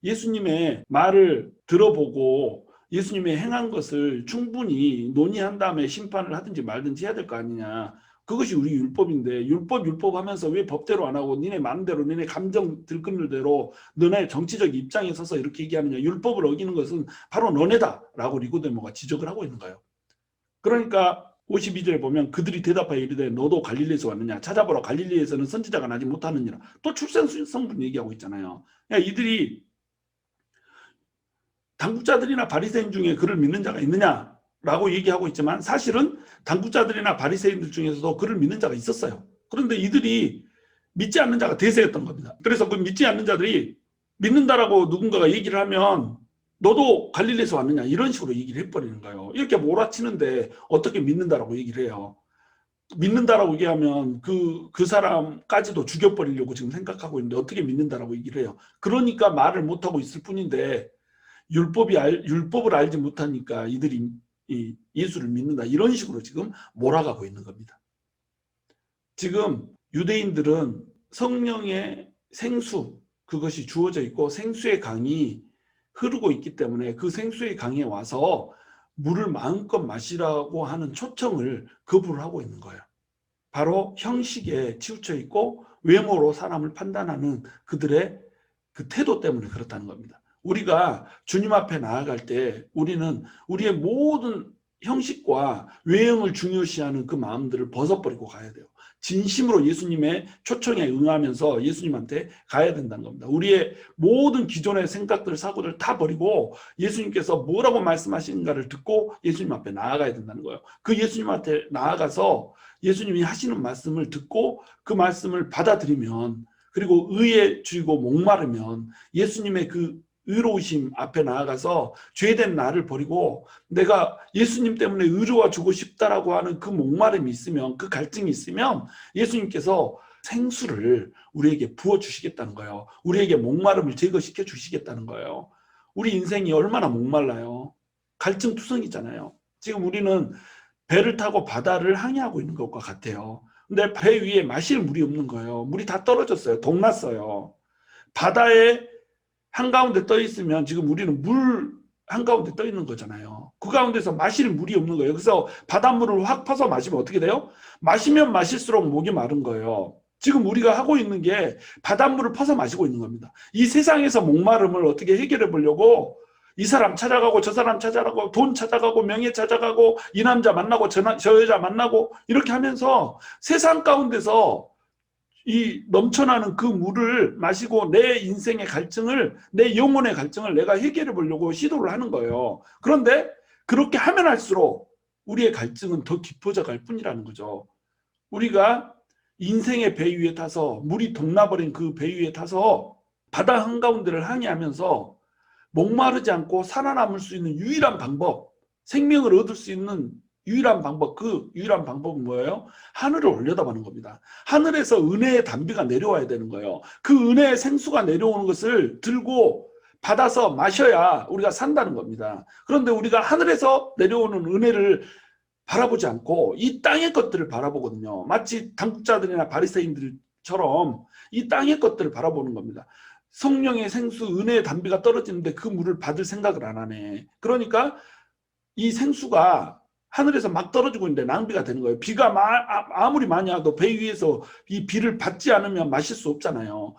예수님의 말을 들어보고 예수님의 행한 것을 충분히 논의한 다음에 심판을 하든지 말든지 해야 될 거 아니냐. 그것이 우리 율법인데 율법 하면서 왜 법대로 안 하고 니네 마음대로 니네 감정 들끓는 대로 너네 정치적 입장에 서서 이렇게 얘기하느냐. 율법을 어기는 것은 바로 너네다 라고 니고데모가 지적을 하고 있는 거예요. 그러니까 52절에 보면 그들이 대답하여 이르되 너도 갈릴리에서 왔느냐. 찾아보라. 갈릴리에서는 선지자가 나지 못하느니라. 또 출생성분 얘기하고 있잖아요. 그러니까 이들이 당국자들이나 바리새인 중에 그를 믿는 자가 있느냐 라고 얘기하고 있지만 사실은 당국자들이나 바리새인들 중에서도 그를 믿는 자가 있었어요. 그런데 이들이 믿지 않는 자가 대세였던 겁니다. 그래서 그 믿지 않는 자들이 믿는다라고 누군가가 얘기를 하면 너도 갈릴리에서 왔느냐 이런 식으로 얘기를 해버리는 거예요. 이렇게 몰아치는데 어떻게 믿는다라고 얘기를 해요. 믿는다라고 얘기하면 그 사람까지도 죽여버리려고 지금 생각하고 있는데 어떻게 믿는다라고 얘기를 해요. 그러니까 말을 못하고 있을 뿐인데 율법을 알지 못하니까 이들이 예수를 믿는다 이런 식으로 지금 몰아가고 있는 겁니다. 지금 유대인들은 성령의 생수, 그것이 주어져 있고 생수의 강이 흐르고 있기 때문에 그 생수의 강에 와서 물을 마음껏 마시라고 하는 초청을 거부를 하고 있는 거예요. 바로 형식에 치우쳐 있고 외모로 사람을 판단하는 그들의 그 태도 때문에 그렇다는 겁니다. 우리가 주님 앞에 나아갈 때 우리는 우리의 모든 형식과 외형을 중요시하는 그 마음들을 벗어버리고 가야 돼요. 진심으로 예수님의 초청에 응하면서 예수님한테 가야 된다는 겁니다. 우리의 모든 기존의 생각들, 사고들 다 버리고 예수님께서 뭐라고 말씀하시는가를 듣고 예수님 앞에 나아가야 된다는 거예요. 그 예수님한테 나아가서 예수님이 하시는 말씀을 듣고 그 말씀을 받아들이면, 그리고 의에 주이고 목마르면 예수님의 그 의로우심 앞에 나아가서 죄된 나를 버리고 내가 예수님 때문에 의로워지고 싶다라고 하는 그 목마름이 있으면, 그 갈증이 있으면 예수님께서 생수를 우리에게 부어주시겠다는 거예요. 우리에게 목마름을 제거시켜 주시겠다는 거예요. 우리 인생이 얼마나 목말라요. 갈증투성이잖아요. 지금 우리는 배를 타고 바다를 항해하고 있는 것과 같아요. 근데 배 위에 마실 물이 없는 거예요. 물이 다 떨어졌어요. 동났어요. 바다에 한가운데 떠 있으면 지금 우리는 물 한가운데 떠 있는 거잖아요. 그 가운데서 마실 물이 없는 거예요. 그래서 바닷물을 확 퍼서 마시면 어떻게 돼요? 마시면 마실수록 목이 마른 거예요. 지금 우리가 하고 있는 게 바닷물을 퍼서 마시고 있는 겁니다. 이 세상에서 목마름을 어떻게 해결해 보려고 이 사람 찾아가고 저 사람 찾아가고 돈 찾아가고 명예 찾아가고 이 남자 만나고 저 여자 만나고 이렇게 하면서 세상 가운데서 이 넘쳐나는 그 물을 마시고 내 인생의 갈증을, 내 영혼의 갈증을 내가 해결해 보려고 시도를 하는 거예요. 그런데 그렇게 하면 할수록 우리의 갈증은 더 깊어져 갈 뿐이라는 거죠. 우리가 인생의 배 위에 타서, 물이 동나버린 그 배 위에 타서 바다 한가운데를 항해하면서 목마르지 않고 살아남을 수 있는 유일한 방법, 생명을 얻을 수 있는 유일한 방법, 그 유일한 방법은 뭐예요? 하늘을 올려다보는 겁니다. 하늘에서 은혜의 담비가 내려와야 되는 거예요. 그 은혜의 생수가 내려오는 것을 들고 받아서 마셔야 우리가 산다는 겁니다. 그런데 우리가 하늘에서 내려오는 은혜를 바라보지 않고 이 땅의 것들을 바라보거든요. 마치 당국자들이나 바리새인들처럼 이 땅의 것들을 바라보는 겁니다. 성령의 생수, 은혜의 담비가 떨어지는데 그 물을 받을 생각을 안 하네. 그러니까 이 생수가 하늘에서 막 떨어지고 있는데 낭비가 되는 거예요. 비가 아무리 많이 와도 배 위에서 이 비를 받지 않으면 마실 수 없잖아요.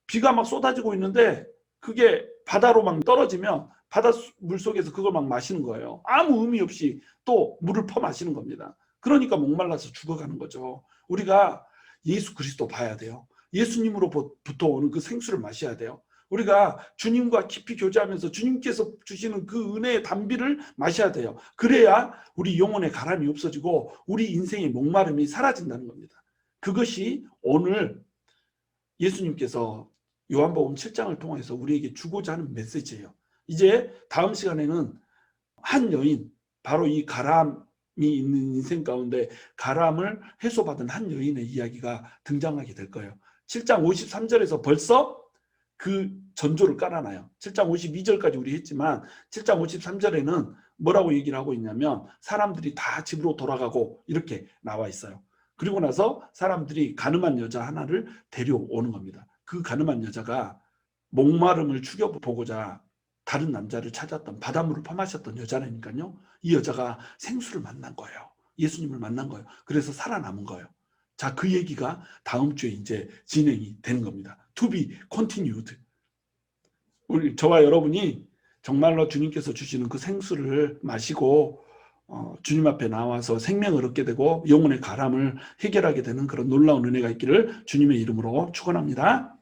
비가 막 쏟아지고 있는데 그게 바다로 막 떨어지면 바닷물 속에서 그걸 막 마시는 거예요. 아무 의미 없이 또 물을 퍼 마시는 겁니다. 그러니까 목말라서 죽어가는 거죠. 우리가 예수 그리스도 봐야 돼요. 예수님으로부터 오는 그 생수를 마셔야 돼요. 우리가 주님과 깊이 교제하면서 주님께서 주시는 그 은혜의 담비를 마셔야 돼요. 그래야 우리 영혼의 가람이 없어지고 우리 인생의 목마름이 사라진다는 겁니다. 그것이 오늘 예수님께서 요한복음 7장을 통해서 우리에게 주고자 하는 메시지예요. 이제 다음 시간에는 한 여인, 바로 이 가람이 있는 인생 가운데 가람을 해소받은 한 여인의 이야기가 등장하게 될 거예요. 7장 53절에서 벌써 그 전조를 깔아놔요. 7장 52절까지 우리 했지만 7장 53절에는 뭐라고 얘기를 하고 있냐면 사람들이 다 집으로 돌아가고 이렇게 나와 있어요. 그리고 나서 사람들이 가늠한 여자 하나를 데려오는 겁니다. 그 가늠한 여자가 목마름을 죽여보고자 다른 남자를 찾았던, 바닷물을 퍼마셨던 여자라니까요. 이 여자가 생수를 만난 거예요. 예수님을 만난 거예요. 그래서 살아남은 거예요. 자, 그 얘기가 다음 주에 이제 진행이 되는 겁니다. To be continued. 우리 저와 여러분이 정말로 주님께서 주시는 그 생수를 마시고 주님 앞에 나와서 생명을 얻게 되고 영혼의 가람을 해결하게 되는 그런 놀라운 은혜가 있기를 주님의 이름으로 축원합니다.